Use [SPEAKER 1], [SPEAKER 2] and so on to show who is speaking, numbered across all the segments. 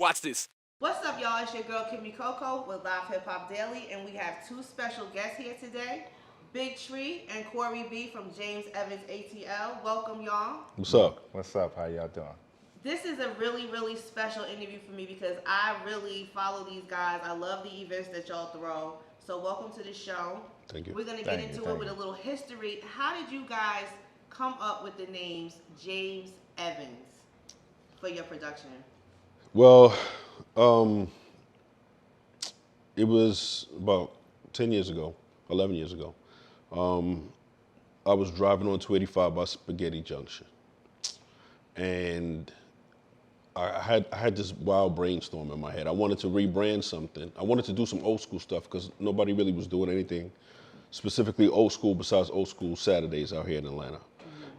[SPEAKER 1] Watch this.
[SPEAKER 2] What's up, y'all? It's your girl Kimmy Coco with LivehiphopDaily, and we have two special guests here today, Big Tree and Corey B from James Evans ATL. Welcome, y'all.
[SPEAKER 3] What's up?
[SPEAKER 4] What's up? How y'all doing?
[SPEAKER 2] This is a really, really special interview for me because I really follow these guys. I love the events that y'all throw. So welcome to the show.
[SPEAKER 3] Thank you.
[SPEAKER 2] We're going to get into it with a little history. How did you guys come up with the names James Evans for your production?
[SPEAKER 3] Well, it was about 10 years ago, 11 years ago. I was driving on 285 by Spaghetti Junction. And I had this wild brainstorm in my head. I wanted to rebrand something. I wanted to do some old school stuff because nobody really was doing anything specifically old school besides old school Saturdays out here in Atlanta.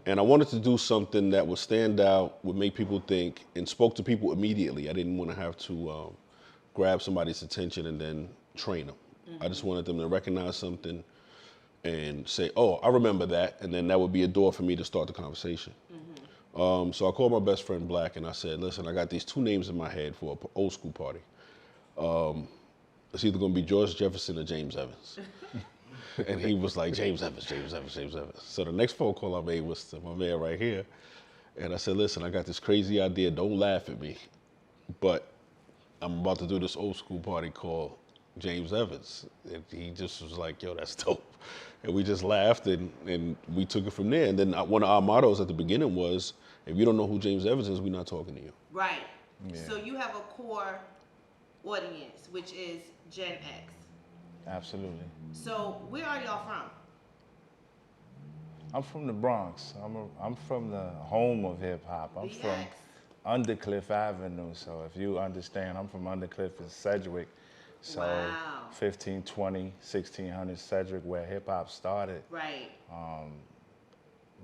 [SPEAKER 3] And I wanted to do something that would stand out, would make people think, and spoke to people immediately. I didn't want to have to grab somebody's attention and then train them. I just wanted them to recognize something and say, oh, I remember that, and then that would be a door for me to start the conversation. So I called my best friend Black and I said, listen, I got these two names in my head for an old school party. It's either gonna be George Jefferson or James Evans. And he was like, James Evans, James Evans, James Evans. So the next phone call I made was to my man right here. And I said, listen, I got this crazy idea, don't laugh at me, but I'm about to do this old school party called James Evans. And he just was like, yo, that's dope. And we just laughed and we took it from there. And then one of our mottos at the beginning was, if you don't know who James Evans is, we're not talking to you.
[SPEAKER 2] Right.
[SPEAKER 4] Yeah.
[SPEAKER 2] So you have a core audience, which is Gen X.
[SPEAKER 4] Absolutely.
[SPEAKER 2] So where are y'all from?
[SPEAKER 4] I'm from the Bronx. I'm from the home of hip hop. I'm from
[SPEAKER 2] BX.
[SPEAKER 4] Undercliff Avenue. So if you understand, I'm from Undercliff in Sedgwick. So
[SPEAKER 2] Wow.
[SPEAKER 4] 1520, 1600 Sedgwick, where hip hop started.
[SPEAKER 2] Right.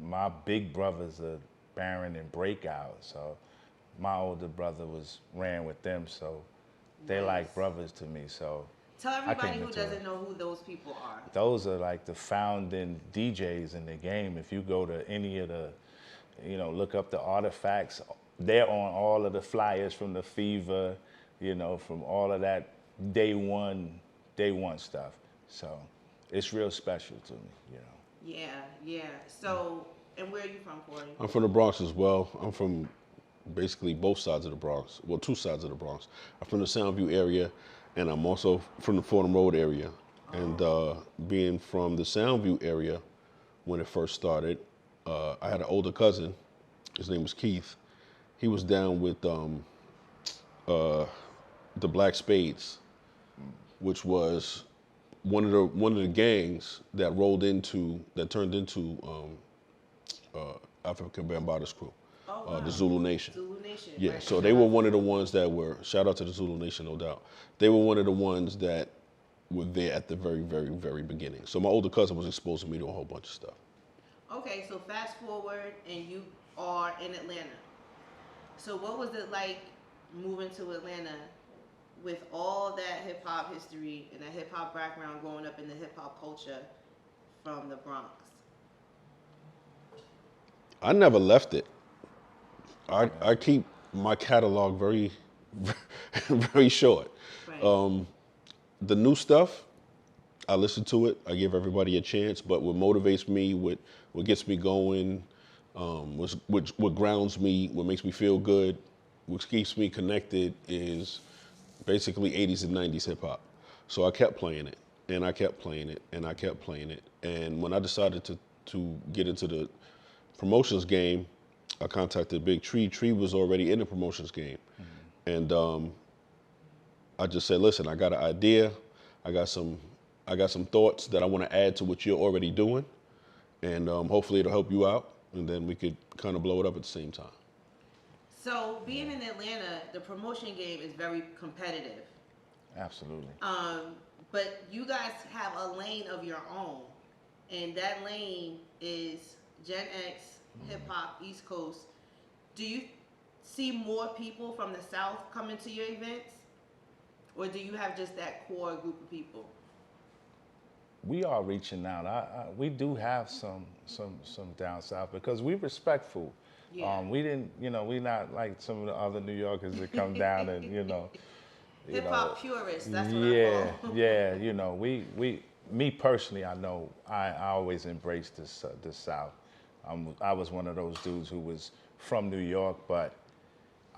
[SPEAKER 4] My big brothers are Baron and Breakout. So my older brother ran with them. So they
[SPEAKER 2] Nice.
[SPEAKER 4] like brothers to me. So
[SPEAKER 2] Tell everybody
[SPEAKER 4] came
[SPEAKER 2] who
[SPEAKER 4] into
[SPEAKER 2] doesn't
[SPEAKER 4] it.
[SPEAKER 2] know who those people are.
[SPEAKER 4] Those are like the founding DJs in the game. If you go to any of the, look up the artifacts, they're on all of the flyers from the Fever, from all of that day one stuff. So it's real special to me,
[SPEAKER 2] Yeah, yeah. So, and where are you from, Corey?
[SPEAKER 3] I'm from the Bronx as well. I'm from basically both sides of the Bronx. Well, two sides of the Bronx. I'm from the Soundview area, and I'm also from the Fordham Road area. And being from the Soundview area, when it first started, I had an older cousin. His name was Keith. He was down with the Black Spades, which was one of the gangs that turned into African Bambaata's crew,
[SPEAKER 2] Oh, wow.
[SPEAKER 3] the Zulu Nation.
[SPEAKER 2] Zulu Nation.
[SPEAKER 3] Yeah,
[SPEAKER 2] right.
[SPEAKER 3] so they were one of the ones that were, shout out to the Zulu Nation, no doubt. They were one of the ones that were there at the very, very, very beginning. So my older cousin was exposing me to a whole bunch of stuff.
[SPEAKER 2] Okay, so fast forward, and you are in Atlanta. So what was it like moving to Atlanta with all that hip hop history and that hip hop background, growing up in the hip hop culture from the Bronx?
[SPEAKER 3] I never left it. I keep my catalog very, very short.
[SPEAKER 2] Right.
[SPEAKER 3] The new stuff, I listen to it. I give everybody a chance. But what motivates me, what gets me going, what grounds me, what makes me feel good, what keeps me connected is basically 80s and 90s hip hop. So I kept playing it, and I kept playing it, and I kept playing it. And when I decided to get into the promotions game, I contacted Big Tree. Tree was already in the promotions game. And I just said, listen, I got an idea. I got some thoughts that I want to add to what you're already doing. And hopefully it'll help you out. And then we could kind of blow it up at the same time.
[SPEAKER 2] So being in Atlanta, the promotion game is very competitive.
[SPEAKER 4] Absolutely.
[SPEAKER 2] But you guys have a lane of your own, and that lane is Gen X, hip hop, East Coast. Do you see more people from the South coming to your events, or do you have just that core group of people?
[SPEAKER 4] We are reaching out. We do have some down south because we're respectful.
[SPEAKER 2] Yeah.
[SPEAKER 4] We didn't, we not like some of the other New Yorkers that come down and,
[SPEAKER 2] Hip hop purists, that's what I
[SPEAKER 4] yeah,
[SPEAKER 2] call.
[SPEAKER 4] yeah, me personally, I know I always embraced the South. I was one of those dudes who was from New York, but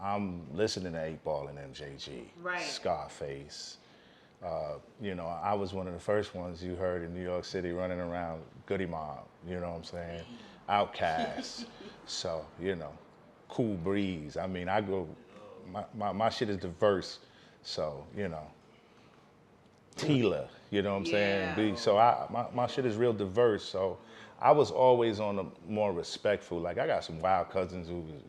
[SPEAKER 4] I'm listening to 8 Ball and MJG,
[SPEAKER 2] Right.
[SPEAKER 4] Scarface. I was one of the first ones you heard in New York City running around Goody Mob, you know what I'm saying? Outkast. So, Cool Breeze. I mean, my shit is diverse. So, Tila, you know what I'm saying?
[SPEAKER 2] Yeah.
[SPEAKER 4] So my shit is real diverse. So I was always on a more respectful. Like I got some wild cousins who was,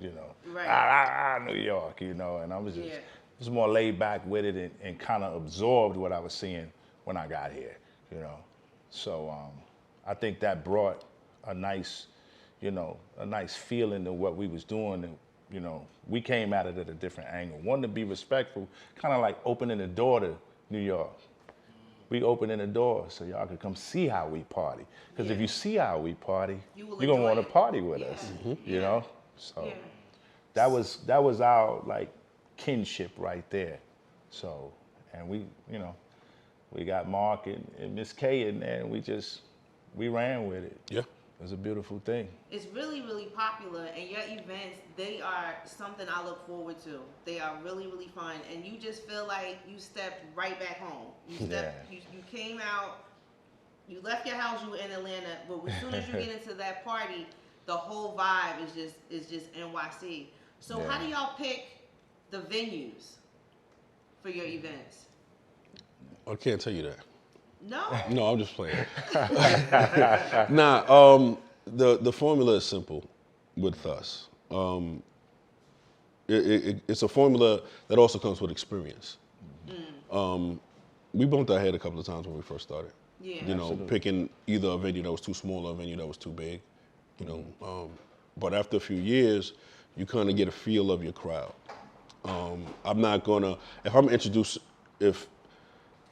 [SPEAKER 2] Right.
[SPEAKER 4] New York, and I was
[SPEAKER 2] Yeah.
[SPEAKER 4] just more laid back with it and kind of absorbed what I was seeing when I got here, So I think that brought a nice feeling to what we was doing. And, we came at it at a different angle. One, to be respectful, kind of like opening the door to New York. We opening the door so y'all could come see how we party. Because if
[SPEAKER 2] Yeah.
[SPEAKER 4] you see how we party,
[SPEAKER 2] You will
[SPEAKER 4] you're gonna
[SPEAKER 2] enjoy
[SPEAKER 4] want to
[SPEAKER 2] it.
[SPEAKER 4] party with
[SPEAKER 2] Yeah.
[SPEAKER 4] us.
[SPEAKER 2] Yeah.
[SPEAKER 4] So
[SPEAKER 2] Yeah.
[SPEAKER 4] that was our like kinship right there. So and we got Mark and Miss K in there, and we ran with it.
[SPEAKER 3] Yeah.
[SPEAKER 4] It was a beautiful thing.
[SPEAKER 2] It's really, really popular, and your events, they are something I look forward to. They are really, really fun, and you just feel like you stepped right back home. You came out, you left your house, you were in Atlanta, but as soon as you get into that party, the whole vibe is just NYC. So
[SPEAKER 4] Yeah.
[SPEAKER 2] how do y'all pick the venues for your events?
[SPEAKER 3] I can't tell you that.
[SPEAKER 2] No?
[SPEAKER 3] No, I'm just playing. Nah, the formula is simple with us. It's a formula that also comes with experience. We bumped our head a couple of times when we first started.
[SPEAKER 2] Yeah.
[SPEAKER 4] Absolutely.
[SPEAKER 3] Picking either a venue that was too small or a venue that was too big. But after a few years, you kind of get a feel of your crowd. I'm not gonna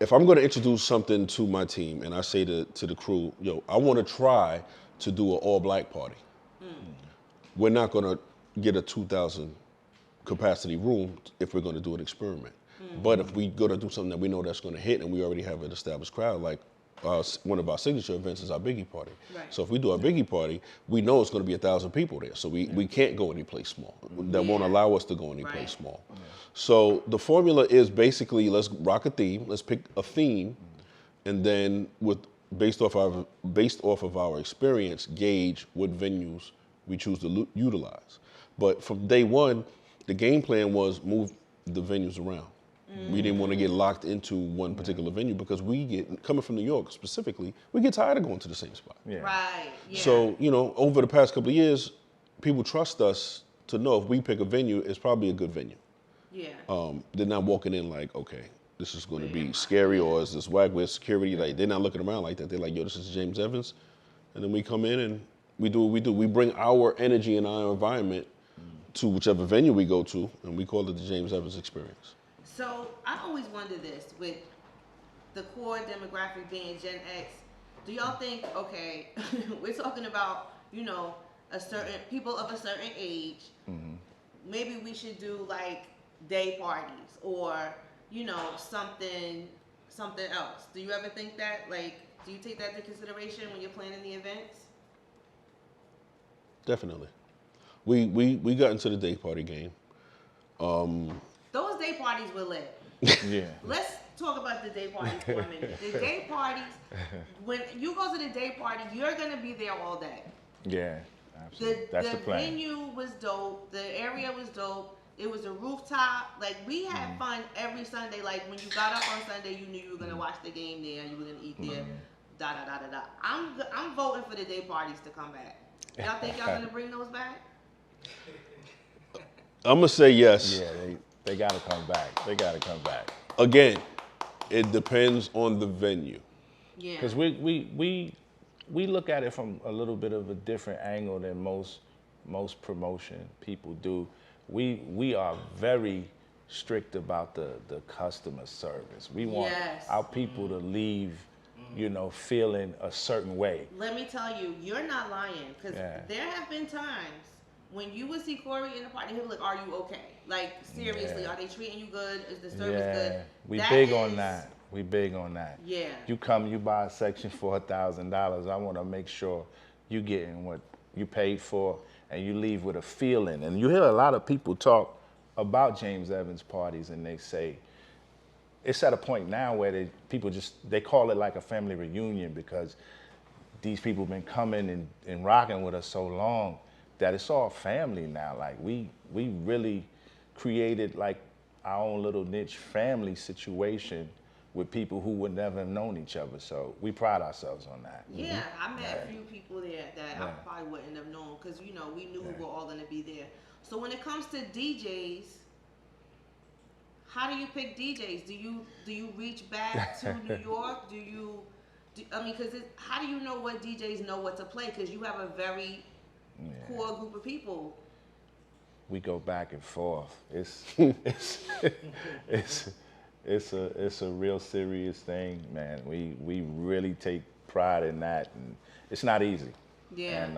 [SPEAKER 3] if I'm going to introduce something to my team and I say to the crew, I want to try to do an all-black party. We're not going to get a 2,000 capacity room if we're going to do an experiment. But if we're going to do something that we know that's going to hit and we already have an established crowd, like one of our signature events is our Biggie party.
[SPEAKER 2] Right.
[SPEAKER 3] So if we do our Biggie party, we know it's going to be 1,000 people there. So we can't go any place small. That won't allow us to go any place small. Yeah. So the formula is basically, let's rock a theme, let's pick a theme, and then based off of our experience, gauge what venues we choose to utilize. But from day one, the game plan was move the venues around. We didn't want to get locked into one particular venue because coming from New York specifically, we get tired of going to the same spot.
[SPEAKER 4] Yeah.
[SPEAKER 2] Right. Yeah.
[SPEAKER 3] So, over the past couple of years, people trust us to know if we pick a venue, it's probably a good venue.
[SPEAKER 2] Yeah.
[SPEAKER 3] They're not walking in like, okay, this is going to be scary, or is this whack with security? Like, they're not looking around like that. They're like, yo, this is James Evans. And then we come in and we do what we do. We bring our energy and our environment to whichever venue we go to, and we call it the James Evans experience.
[SPEAKER 2] So I always wonder this, with the core demographic being Gen X, do y'all think, okay, we're talking about, a certain people of a certain age, maybe we should do like day parties or, something else. Do you ever think that? Like, do you take that into consideration when you're planning the events?
[SPEAKER 3] Definitely. We got into the day party game.
[SPEAKER 2] Those day parties were lit.
[SPEAKER 4] Yeah.
[SPEAKER 2] Let's talk about the day parties for a minute. The day parties, when you go to the day party, you're gonna be there all day.
[SPEAKER 4] Yeah, absolutely. That's the plan.
[SPEAKER 2] Venue was dope. The area was dope. It was a rooftop. Like, we had fun every Sunday. Like, when you got up on Sunday, you knew you were gonna watch the game there. You were gonna eat there. Da da da da da. I'm voting for the day parties to come back. Y'all think y'all gonna bring those back?
[SPEAKER 3] I'm gonna say yes.
[SPEAKER 4] Yeah, they gotta come back. They gotta come back.
[SPEAKER 3] Again, it depends on the venue.
[SPEAKER 2] Yeah.
[SPEAKER 4] Because we look at it from a little bit of a different angle than most promotion people do. We are very strict about the customer service. We want our people to leave, feeling a certain way.
[SPEAKER 2] Let me tell you, you're not lying, because there have been times when you would see Corey in the party, he'd be like, "Are you okay? Like seriously,
[SPEAKER 4] Yeah.
[SPEAKER 2] are they treating you good? Is the service good?"
[SPEAKER 4] Yeah, we
[SPEAKER 2] That
[SPEAKER 4] big on
[SPEAKER 2] is-
[SPEAKER 4] that. We big on that.
[SPEAKER 2] Yeah.
[SPEAKER 4] You come, you buy a section for $1,000. I want to make sure you getting what you paid for, and you leave with a feeling. And you hear a lot of people talk about James Evans parties, and they say it's at a point now where people they call it like a family reunion because these people been coming and rocking with us so long that it's all family now. Like we really created like our own little niche family situation with people who would never have known each other. So we pride ourselves on that.
[SPEAKER 2] Yeah, I met a few people there that I probably wouldn't have known because we knew we were all gonna be there. So when it comes to DJs, how do you pick DJs? Do you reach back to New York? Because how do you know what DJs know what to play? Because you have a very core group of people.
[SPEAKER 4] We go back and forth. It's a real serious thing, man. We really take pride in that, and it's not easy.
[SPEAKER 2] Yeah.
[SPEAKER 4] And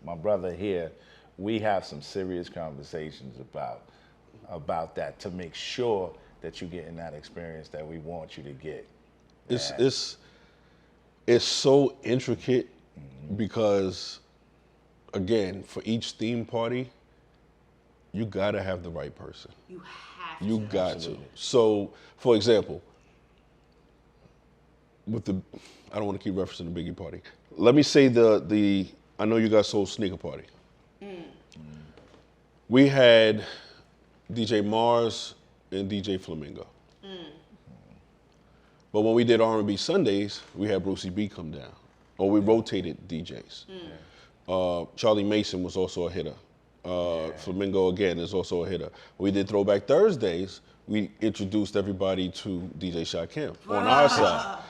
[SPEAKER 4] my brother here, we have some serious conversations about that to make sure that you're getting that experience that we want you to get.
[SPEAKER 3] It's so intricate because, again, for each theme party, you gotta have the right person.
[SPEAKER 2] You have to.
[SPEAKER 3] You got
[SPEAKER 4] Absolutely.
[SPEAKER 3] to. So, for example, I don't want to keep referencing the Biggie party. Let me say I know you guys sold sneaker party. We had DJ Mars and DJ Flamingo. But when we did R&B Sundays, we had Brucey B come down, or we rotated DJs. Charlie Mason was also a hitter. Flamingo again is also a hitter. We did Throwback Thursdays. We introduced everybody to DJ Shakim on our side.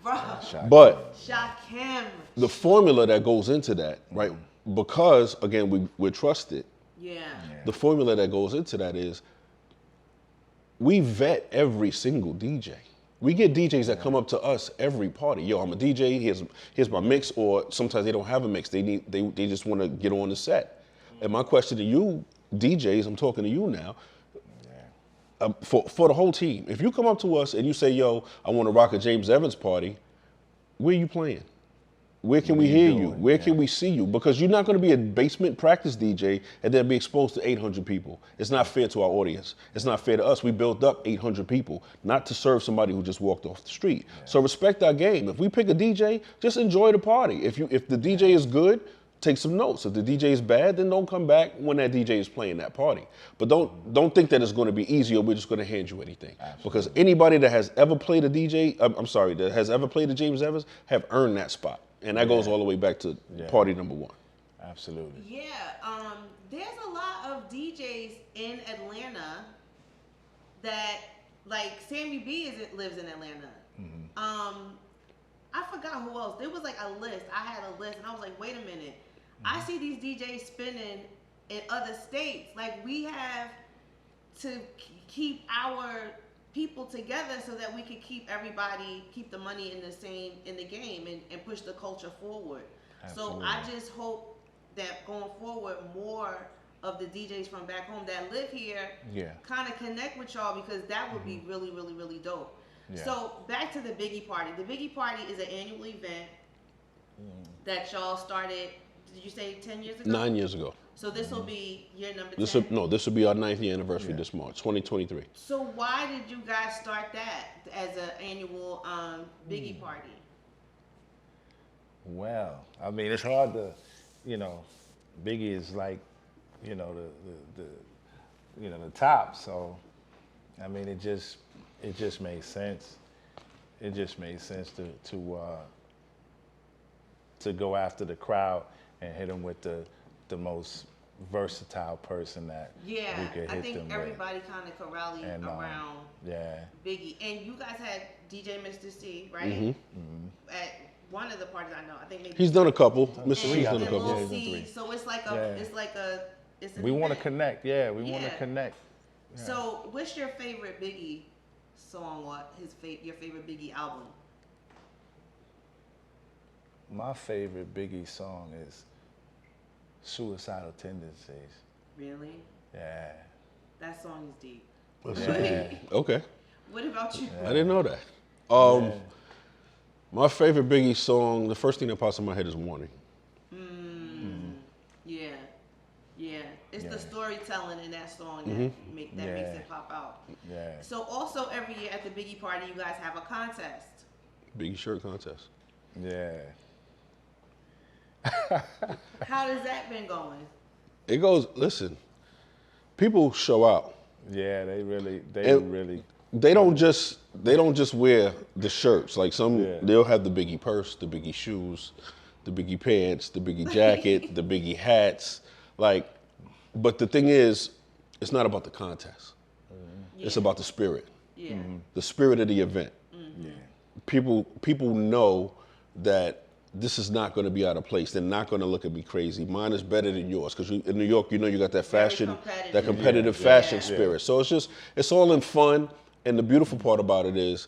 [SPEAKER 2] Bruh.
[SPEAKER 3] But
[SPEAKER 2] Shakim.
[SPEAKER 3] the formula that goes into that, right? Because again, we're trusted.
[SPEAKER 2] Yeah.
[SPEAKER 3] The formula that goes into that is we vet every single DJ. We get DJs that come up to us every party. Yo, I'm a DJ. Here's my mix. Or sometimes they don't have a mix. They just want to get on the set. And my question to you, DJs, I'm talking to you now. For the whole team, if you come up to us and you say, "Yo, I want to rock a James Evans party," where are you playing? Where can we hear you? Where can we see you? Because you're not going to be a basement practice DJ and then be exposed to 800 people. It's not fair to our audience. It's not fair to us. We built up 800 people, not to serve somebody who just walked off the street. So respect our game. If we pick a DJ, just enjoy the party. If the DJ is good, take some notes. If the DJ is bad, then don't come back when that DJ is playing that party. But don't think that it's going to be easy or we're just going to hand you anything. Absolutely. Because anybody that has ever played a DJ, that has ever played a James Evans, have earned that spot. And that goes all the way back to party number one.
[SPEAKER 4] Absolutely.
[SPEAKER 2] Yeah, there's a lot of DJs in Atlanta that, like, Sammy B lives in Atlanta. I forgot who else. There was like a list. I had a list, and I was like, wait a minute. I see these DJs spinning in other states. Like, we have to keep our people together so that we can keep the money in the game and push the culture forward. Absolutely. So I just hope that going forward, more of the DJs from back home that live here kind of connect with y'all, because that would be really, really, really dope. Yeah. So back to the Biggie party. The Biggie party is an annual event that y'all started, did you say 10 years ago?
[SPEAKER 3] 9 years ago.
[SPEAKER 2] So this will be year number 10?
[SPEAKER 3] This will be our 9th year anniversary this March, 2023.
[SPEAKER 2] So why did you guys start that as an annual Biggie party?
[SPEAKER 4] Well, I mean, it's hard to, Biggie is like, the top. So, I mean, it just made sense. It just made sense to go after the crowd and hit them with the most versatile person that we could hit them with.
[SPEAKER 2] I think everybody kind of could rally around Biggie. And you guys had DJ Mr. C, right? At one of the parties, I know. I think maybe
[SPEAKER 3] he's done a couple. Mr. C's done a couple.
[SPEAKER 2] Lil C, so it's like it's an
[SPEAKER 4] we want to
[SPEAKER 2] event.
[SPEAKER 4] connect. Yeah, we want to connect. Yeah.
[SPEAKER 2] So, what's your favorite Biggie song or your favorite Biggie album?
[SPEAKER 4] My favorite Biggie song is Suicidal Tendencies.
[SPEAKER 2] Really?
[SPEAKER 4] Yeah.
[SPEAKER 2] That song is deep.
[SPEAKER 4] Yeah.
[SPEAKER 3] Okay.
[SPEAKER 2] What about you?
[SPEAKER 3] I didn't know that.
[SPEAKER 4] Yeah.
[SPEAKER 3] My favorite Biggie song, the first thing that pops in my head is Warning.
[SPEAKER 2] Yeah. Yeah. It's the
[SPEAKER 4] Yeah.
[SPEAKER 2] storytelling in that song that makes
[SPEAKER 4] Yeah.
[SPEAKER 2] it pop out.
[SPEAKER 4] Yeah.
[SPEAKER 2] So also every year at the Biggie party, you guys have a contest.
[SPEAKER 3] Biggie shirt contest.
[SPEAKER 4] Yeah.
[SPEAKER 2] How has that been going?
[SPEAKER 3] It goes, listen, people show out.
[SPEAKER 4] Yeah, they
[SPEAKER 3] And
[SPEAKER 4] really.
[SPEAKER 3] They don't just wear the shirts. Like
[SPEAKER 4] Yeah.
[SPEAKER 3] they'll have the Biggie purse, the Biggie shoes, the Biggie pants, the Biggie jacket, the Biggie hats. Like, but the thing is, it's not about the contest. It's about the spirit.
[SPEAKER 2] Yeah.
[SPEAKER 3] The spirit of the event.
[SPEAKER 4] Yeah.
[SPEAKER 3] People know that this is not going to be out of place. They're not going to look at me crazy. Mine is better than yours because in New York, you know, you got that fashion,
[SPEAKER 2] competitive.
[SPEAKER 3] that competitive
[SPEAKER 2] Yeah.
[SPEAKER 3] fashion
[SPEAKER 2] Yeah.
[SPEAKER 3] spirit. So it's all in fun. And the beautiful part about it is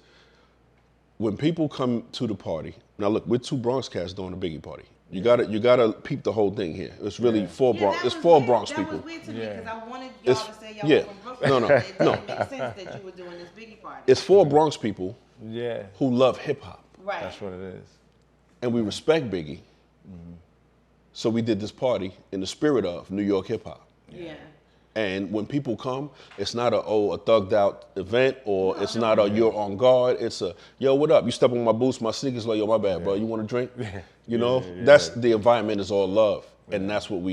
[SPEAKER 3] when people come to the party. Now look, we're two Bronx cats doing a Biggie party. You gotta peep the whole thing here. It's really four Bronx.
[SPEAKER 2] that
[SPEAKER 3] It's
[SPEAKER 2] was
[SPEAKER 3] four
[SPEAKER 2] weird.
[SPEAKER 3] Bronx
[SPEAKER 2] That
[SPEAKER 3] people.
[SPEAKER 2] was weird to me because I wanted y'all
[SPEAKER 3] It's-
[SPEAKER 2] to say y'all
[SPEAKER 3] yeah.
[SPEAKER 2] were from Brooklyn.
[SPEAKER 3] No, no,
[SPEAKER 2] It
[SPEAKER 3] no.
[SPEAKER 2] didn't make sense that you were doing this Biggie party.
[SPEAKER 3] It's four Bronx people
[SPEAKER 4] Yeah.
[SPEAKER 3] who love hip hop,
[SPEAKER 2] Right.
[SPEAKER 4] That's what it is.
[SPEAKER 3] and we respect Biggie. So we did this party in the spirit of New York hip hop.
[SPEAKER 2] Yeah.
[SPEAKER 3] And when people come, it's not a thugged out event, or it's not a you're on guard. It's a yo, what up? You step on my boots, my sneakers, like yo, my bad, bro. You want a drink? You know, that's the environment is all love, and that's what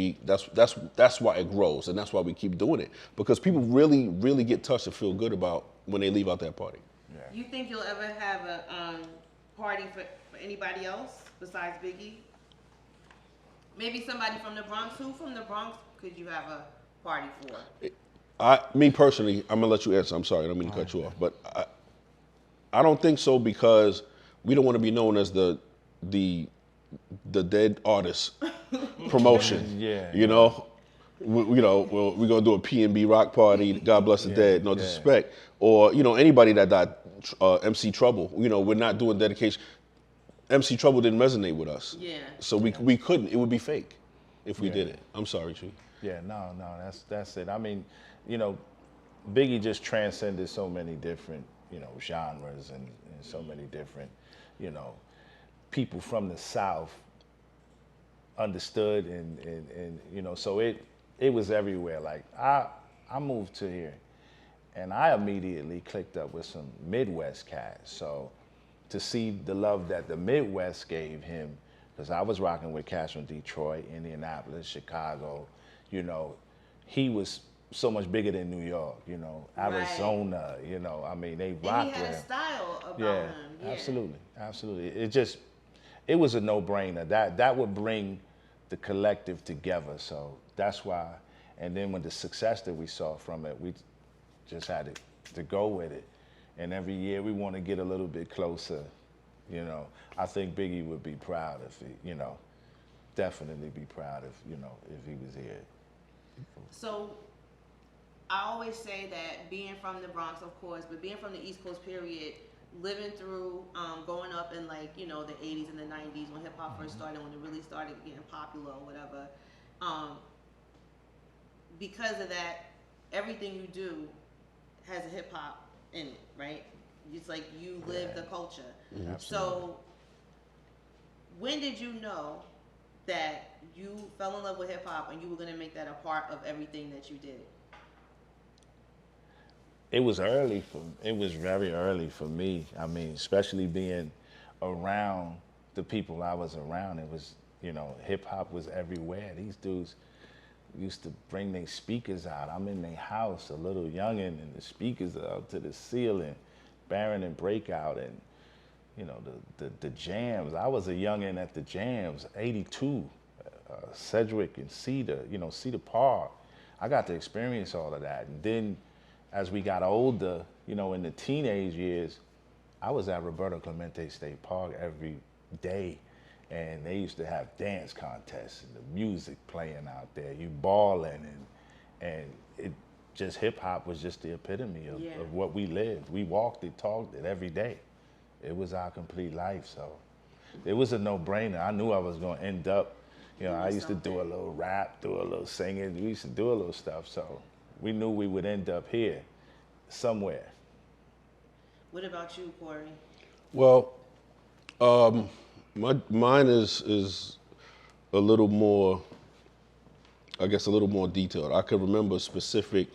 [SPEAKER 3] that's why it grows, and that's why we keep doing it, because people really get touched and feel good about when they leave out that party.
[SPEAKER 2] You think you'll ever have a party for anybody else besides Biggie? Maybe somebody from the Bronx. Who from the Bronx could you have a party for?
[SPEAKER 3] Me personally, I'm gonna let you answer. I'm sorry, I don't mean to cut you off, but I don't think so, because we don't want to be known as the dead artist promotion.
[SPEAKER 4] Yeah.
[SPEAKER 3] You know, we're gonna do a P&B rock party. God bless the dead. No disrespect, or anybody that died. MC Trouble. We're not doing dedication. MC Trouble didn't resonate with us.
[SPEAKER 2] Yeah.
[SPEAKER 3] So we couldn't. It would be fake if we did it. I'm sorry, Chief.
[SPEAKER 4] Yeah, no, that's it. I mean, Biggie just transcended so many different, genres and so many different, people from the South understood and so it was everywhere. Like I moved to here and I immediately clicked up with some Midwest cats. So to see the love that the Midwest gave him, because I was rocking with cats from Detroit, Indianapolis, Chicago, he was so much bigger than New York, Arizona, I mean, they rocked
[SPEAKER 2] And he
[SPEAKER 4] with
[SPEAKER 2] had
[SPEAKER 4] him.
[SPEAKER 2] a style about
[SPEAKER 4] Yeah,
[SPEAKER 2] him. Yeah,
[SPEAKER 4] absolutely. It was a no-brainer. That would bring the collective together. So that's why. And then when the success that we saw from it, we just had to go with it. And every year we want to get a little bit closer. I think Biggie would be proud if he, definitely be proud if he was here.
[SPEAKER 2] So I always say that being from the Bronx, of course, but being from the East Coast period, living through growing up in the 80s and the 90s when hip hop first started, when it really started getting popular or whatever, because of that, everything you do has a hip hop in it, right? It's like you live the culture.
[SPEAKER 3] Mm-hmm.
[SPEAKER 2] So when did you know that you fell in love with hip hop and you were going to make that a part of everything that you did?
[SPEAKER 4] It was very early for me. I mean, especially being around the people I was around. It was, hip hop was everywhere. These dudes used to bring their speakers out. I'm in their house, a little youngin', and the speakers are up to the ceiling, Baron and Breakout, and the jams. I was a youngin' at the jams, 82, Sedgwick and Cedar, Cedar Park. I got to experience all of that. And then as we got older, in the teenage years, I was at Roberto Clemente State Park every day. And they used to have dance contests and the music playing out there, you balling, and it just hip hop was just the epitome of what we lived. We walked it, talked it every day. It was our complete life. So it was a no-brainer. I knew I was going to end up, You know, I used to do a little rap, do a little singing. We used to do a little stuff. So we knew we would end up here somewhere.
[SPEAKER 2] What about you, Corey?
[SPEAKER 3] Well, mine is a little more, I guess, a little more detailed. I can remember specific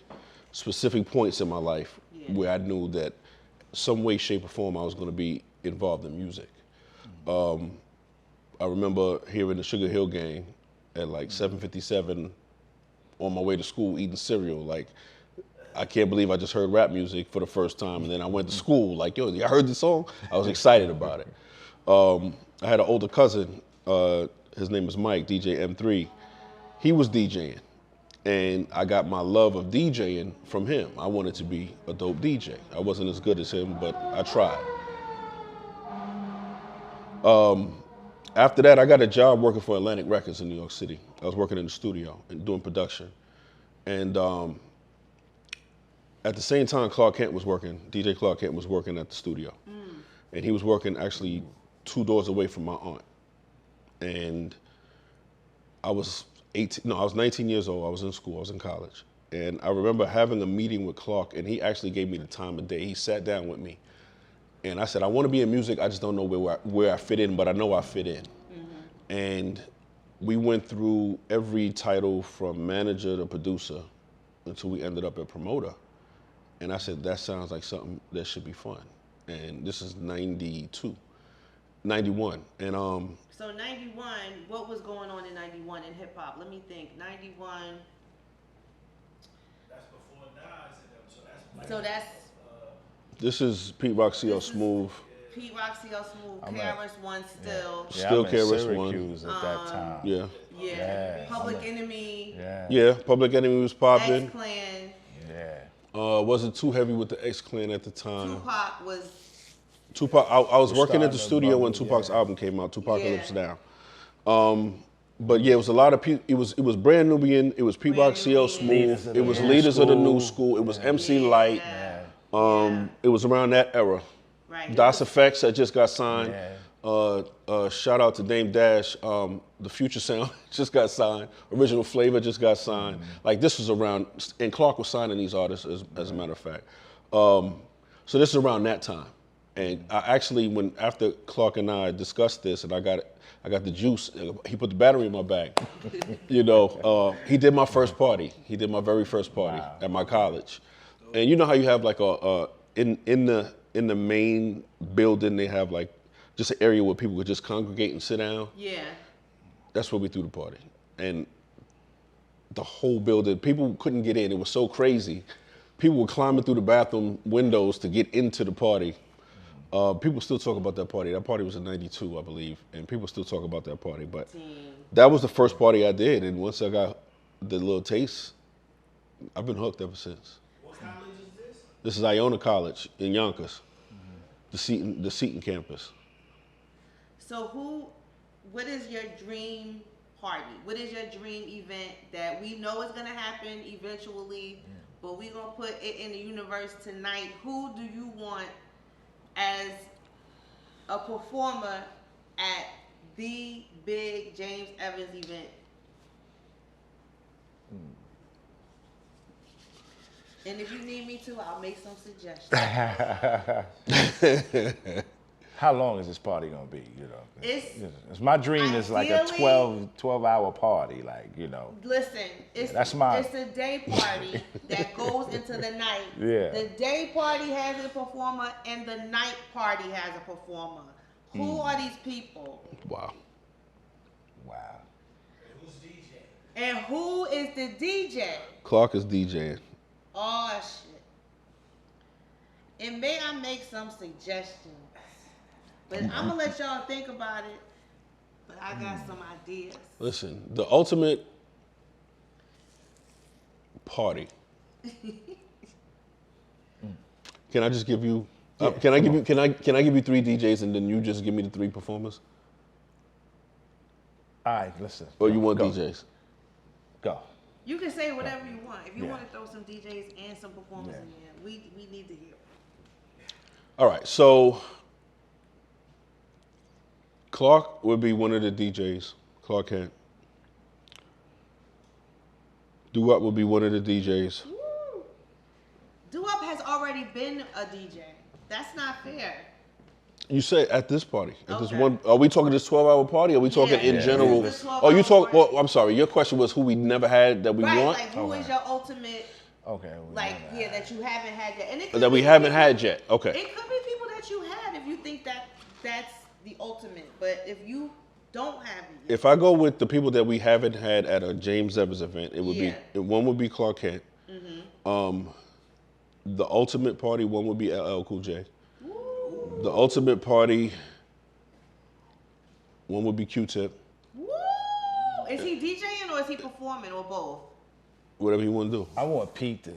[SPEAKER 3] points in my life where I knew that some way, shape, or form I was going to be involved in music. I remember hearing the Sugar Hill Gang at like 7:57 on my way to school eating cereal. Like, I can't believe I just heard rap music for the first time. And then I went to school like, yo, y'all heard this song? I was excited about it. I had an older cousin, his name is Mike, DJ M3. He was DJing. And I got my love of DJing from him. I wanted to be a dope DJ. I wasn't as good as him, but I tried. After that, I got a job working for Atlantic Records in New York City. I was working in the studio and doing production. And at the same time, DJ Clark Kent was working at the studio. And he was working actually 2 doors away from my aunt. And I was 19 years old. I was in school, I was in college. And I remember having a meeting with Clark, and he actually gave me the time of day. He sat down with me. And I said, I want to be in music, I just don't know where I fit in, but I know I fit in. And we went through every title from manager to producer until we ended up at promoter. And I said, that sounds like something that should be fun. And this is 91. And
[SPEAKER 2] So 91, what was going on in 91 in hip hop? Let me think. 91.
[SPEAKER 1] That's before Nas and them,
[SPEAKER 2] So that's
[SPEAKER 3] this is Pete Rock, CL Smooth.
[SPEAKER 2] Pete Rock, CL Smooth,
[SPEAKER 4] I'm
[SPEAKER 2] KRS-One still.
[SPEAKER 4] Yeah,
[SPEAKER 3] Still
[SPEAKER 4] I'm in
[SPEAKER 3] KRS-One.
[SPEAKER 4] Syracuse at that time.
[SPEAKER 3] Yeah.
[SPEAKER 2] Yeah. Public Enemy.
[SPEAKER 3] Yeah, Public Enemy was popping.
[SPEAKER 2] X-Clan.
[SPEAKER 4] Yeah.
[SPEAKER 3] Wasn't too heavy with the X-Clan at the time.
[SPEAKER 2] Tupac was.
[SPEAKER 3] I was working at the
[SPEAKER 4] starting
[SPEAKER 3] studio
[SPEAKER 4] to
[SPEAKER 3] when
[SPEAKER 4] bubble,
[SPEAKER 3] Tupac's
[SPEAKER 4] yeah.
[SPEAKER 3] album came out, Tupacalypse
[SPEAKER 2] Yeah.
[SPEAKER 3] Now. But yeah, it was a lot of people. It was Brand Nubian. It was Pete
[SPEAKER 2] Brand
[SPEAKER 3] Rock, CL
[SPEAKER 2] Nubian.
[SPEAKER 3] Smooth. It was Leaders of the New School. It was MC Light.
[SPEAKER 2] Yeah.
[SPEAKER 3] It was around that era.
[SPEAKER 2] Right.
[SPEAKER 3] DOS Effects had just got signed.
[SPEAKER 4] Yeah.
[SPEAKER 3] Shout out to Dame Dash. The Future Sound just got signed. Original Flavor just got signed. Like, this was around, and Clark was signing these artists as a matter of fact. So this is around that time. And I actually, after Clark and I discussed this, and I got the juice, he put the battery in my bag. You know, he did my first party. He did my very first party at my college. And you know how you have like in the main building, they have like just an area where people could just congregate and sit down.
[SPEAKER 2] Yeah.
[SPEAKER 3] That's where we threw the party. And the whole building, people couldn't get in. It was so crazy. People were climbing through the bathroom windows to get into the party. People still talk about that party. That party was in 92, I believe. And people still talk about that party. But that was the first party I did. And once I got the little taste, I've been hooked ever since.
[SPEAKER 1] What college is this?
[SPEAKER 3] This is Iona College in Yonkers, the Seton campus.
[SPEAKER 2] So what is your dream party? What is your dream event that we know is gonna happen eventually, but we're gonna put it in the universe tonight? Who do you want as a performer at the big James Evans event? And if you need me to, I'll make some suggestions.
[SPEAKER 4] How long is this party gonna be? You know,
[SPEAKER 2] It's
[SPEAKER 4] my dream is like a
[SPEAKER 2] ideally-
[SPEAKER 4] 12-hour party. Like, you know.
[SPEAKER 2] Listen, it's
[SPEAKER 4] That's mine.
[SPEAKER 2] It's a day party that goes into the night.
[SPEAKER 4] Yeah.
[SPEAKER 2] The day party has a performer and the night party has a performer. Who are these people?
[SPEAKER 3] Wow.
[SPEAKER 4] Wow.
[SPEAKER 1] And who's DJ?
[SPEAKER 2] And who is the DJ?
[SPEAKER 3] Clark is DJing.
[SPEAKER 2] Oh shit. And may I make some suggestions? But I'm gonna let y'all think about it. But I got some ideas.
[SPEAKER 3] Listen, the ultimate party. Can I just give you? Can I give you? Can I give you 3 DJs and then you just give me the 3 performers?
[SPEAKER 4] All right, listen.
[SPEAKER 3] Or you want
[SPEAKER 4] Go.
[SPEAKER 3] DJs?
[SPEAKER 4] Go.
[SPEAKER 2] You can say whatever you want. If you
[SPEAKER 4] Yeah.
[SPEAKER 2] want to throw some DJs and some performers
[SPEAKER 4] Yeah.
[SPEAKER 2] in there, we need to hear.
[SPEAKER 3] All right, so Clark would be one of the DJs. Clark Kent. Doo-Wop would be one of the DJs.
[SPEAKER 2] Woo. Doo-Wop has already been a DJ. That's not fair.
[SPEAKER 3] You say at this party, at this
[SPEAKER 2] Okay.
[SPEAKER 3] one. Are we talking this 12-hour party? Or are we talking in
[SPEAKER 2] Yeah,
[SPEAKER 3] general?
[SPEAKER 2] this is the
[SPEAKER 3] Oh, you
[SPEAKER 2] 12-hour
[SPEAKER 3] talk.
[SPEAKER 2] party.
[SPEAKER 3] Well, I'm sorry. Your question was who we never had that we
[SPEAKER 2] Right,
[SPEAKER 3] want.
[SPEAKER 2] like who is your ultimate,
[SPEAKER 4] Okay.
[SPEAKER 2] like, yeah, that you haven't had yet. And it could
[SPEAKER 3] That we
[SPEAKER 2] be
[SPEAKER 3] haven't
[SPEAKER 2] people-
[SPEAKER 3] had yet. Okay.
[SPEAKER 2] It could be people that you had if you think that that's the ultimate. But if you don't have it yet,
[SPEAKER 3] If I go with the people that we haven't had at a James Evans event, it would
[SPEAKER 2] Yeah.
[SPEAKER 3] be one would be Clark Kent. The ultimate party one would be LL Cool J.
[SPEAKER 2] woo,
[SPEAKER 3] The ultimate party one would be Q-Tip.
[SPEAKER 2] woo. Is he DJing or is he performing or both?
[SPEAKER 3] Whatever you want to do.
[SPEAKER 4] I want Pete to.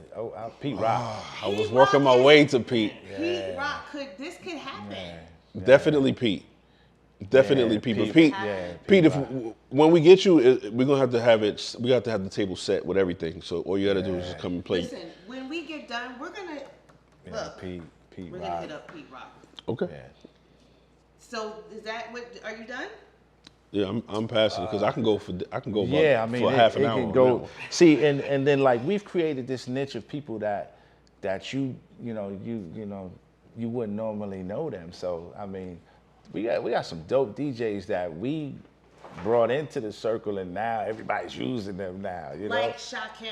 [SPEAKER 4] Pete Rock.
[SPEAKER 3] I was
[SPEAKER 2] Pete
[SPEAKER 3] working
[SPEAKER 2] Rock
[SPEAKER 3] my
[SPEAKER 2] is-
[SPEAKER 3] way to Pete.
[SPEAKER 2] Pete Rock this could happen.
[SPEAKER 3] Definitely Pete. Definitely
[SPEAKER 4] Yeah,
[SPEAKER 3] Pete. But
[SPEAKER 4] Pete.
[SPEAKER 3] Pete,
[SPEAKER 4] Yeah,
[SPEAKER 3] Pete, if
[SPEAKER 4] Rock.
[SPEAKER 3] when we get you, we're gonna have to have it. We got to have the table set with everything. So all you got to do is just come and play.
[SPEAKER 2] Listen, when we get done, we're gonna
[SPEAKER 4] Yeah,
[SPEAKER 2] look.
[SPEAKER 4] Pete
[SPEAKER 2] We're gonna
[SPEAKER 4] Rock.
[SPEAKER 2] hit up Pete Rock.
[SPEAKER 3] Okay.
[SPEAKER 4] Yeah.
[SPEAKER 2] So is that what? Are you done?
[SPEAKER 3] Yeah, I'm passing because I can go for about,
[SPEAKER 4] Yeah, I mean,
[SPEAKER 3] for
[SPEAKER 4] it,
[SPEAKER 3] half an
[SPEAKER 4] it
[SPEAKER 3] hour.
[SPEAKER 4] can
[SPEAKER 3] on that
[SPEAKER 4] go.
[SPEAKER 3] one.
[SPEAKER 4] See, and then like we've created this niche of people that you wouldn't normally know them. So I mean, we got some dope DJs that we brought into the circle, and now everybody's using them now. You know,
[SPEAKER 2] Like Shakim.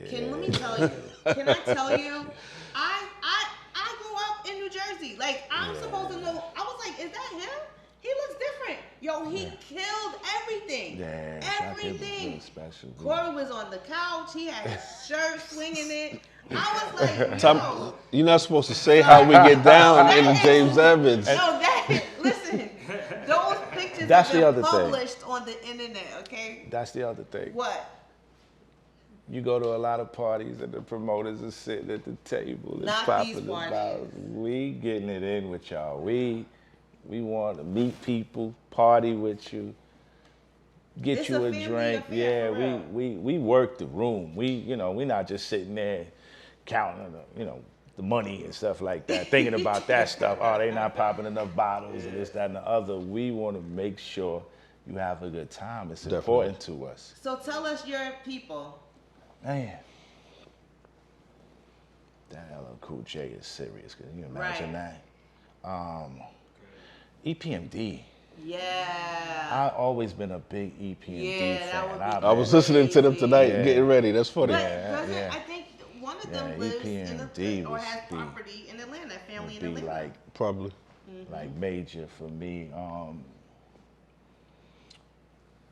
[SPEAKER 2] Let me tell you? Can I tell you? I grew up in New Jersey. Like I'm supposed to know. I was like, is that him? He looks different. Yo, he killed everything.
[SPEAKER 4] Yeah, Shakim was
[SPEAKER 2] Everything.
[SPEAKER 4] really special, dude.
[SPEAKER 2] Corey was on the couch. He had his shirt swinging it. I was like,
[SPEAKER 3] Tom,
[SPEAKER 2] yo.
[SPEAKER 3] you're not supposed to say how we get down in the James Evans.
[SPEAKER 2] No, listen. Those pictures
[SPEAKER 4] That's
[SPEAKER 2] have
[SPEAKER 4] the
[SPEAKER 2] been
[SPEAKER 4] other thing.
[SPEAKER 2] published on the internet. Okay.
[SPEAKER 4] That's the other thing.
[SPEAKER 2] What?
[SPEAKER 4] You go to a lot of parties and the promoters are sitting at the table and
[SPEAKER 2] Not
[SPEAKER 4] popping
[SPEAKER 2] these
[SPEAKER 4] the
[SPEAKER 2] parties.
[SPEAKER 4] bottles. We getting it in with y'all. We want to meet people, party with you, get
[SPEAKER 2] It's
[SPEAKER 4] you
[SPEAKER 2] a
[SPEAKER 4] a
[SPEAKER 2] family
[SPEAKER 4] drink.
[SPEAKER 2] affair,
[SPEAKER 4] Yeah,
[SPEAKER 2] for real.
[SPEAKER 4] we work the room. We not just sitting there counting the money and stuff like that, thinking about that stuff. Oh, they not popping enough bottles and this, that, and the other. We want to make sure you have a good time. It's
[SPEAKER 3] Definitely.
[SPEAKER 4] important to us.
[SPEAKER 2] So tell us your people.
[SPEAKER 4] Man, that LL Cool J is serious. Can you imagine
[SPEAKER 2] Right.
[SPEAKER 4] that? EPMD.
[SPEAKER 2] Yeah.
[SPEAKER 4] I've always been a big EPMD
[SPEAKER 2] Yeah, that
[SPEAKER 4] fan.
[SPEAKER 2] would be
[SPEAKER 3] I was listening to them tonight,
[SPEAKER 4] Yeah.
[SPEAKER 3] getting ready. That's funny.
[SPEAKER 2] But
[SPEAKER 4] Yeah,
[SPEAKER 2] doesn't
[SPEAKER 4] yeah.
[SPEAKER 2] I think one of
[SPEAKER 4] Yeah,
[SPEAKER 2] them lives in
[SPEAKER 4] EPMD
[SPEAKER 2] or
[SPEAKER 4] was
[SPEAKER 2] has
[SPEAKER 4] the-
[SPEAKER 2] property in Atlanta, family in
[SPEAKER 4] Would be
[SPEAKER 2] Atlanta.
[SPEAKER 4] like
[SPEAKER 3] Probably.
[SPEAKER 4] major for me.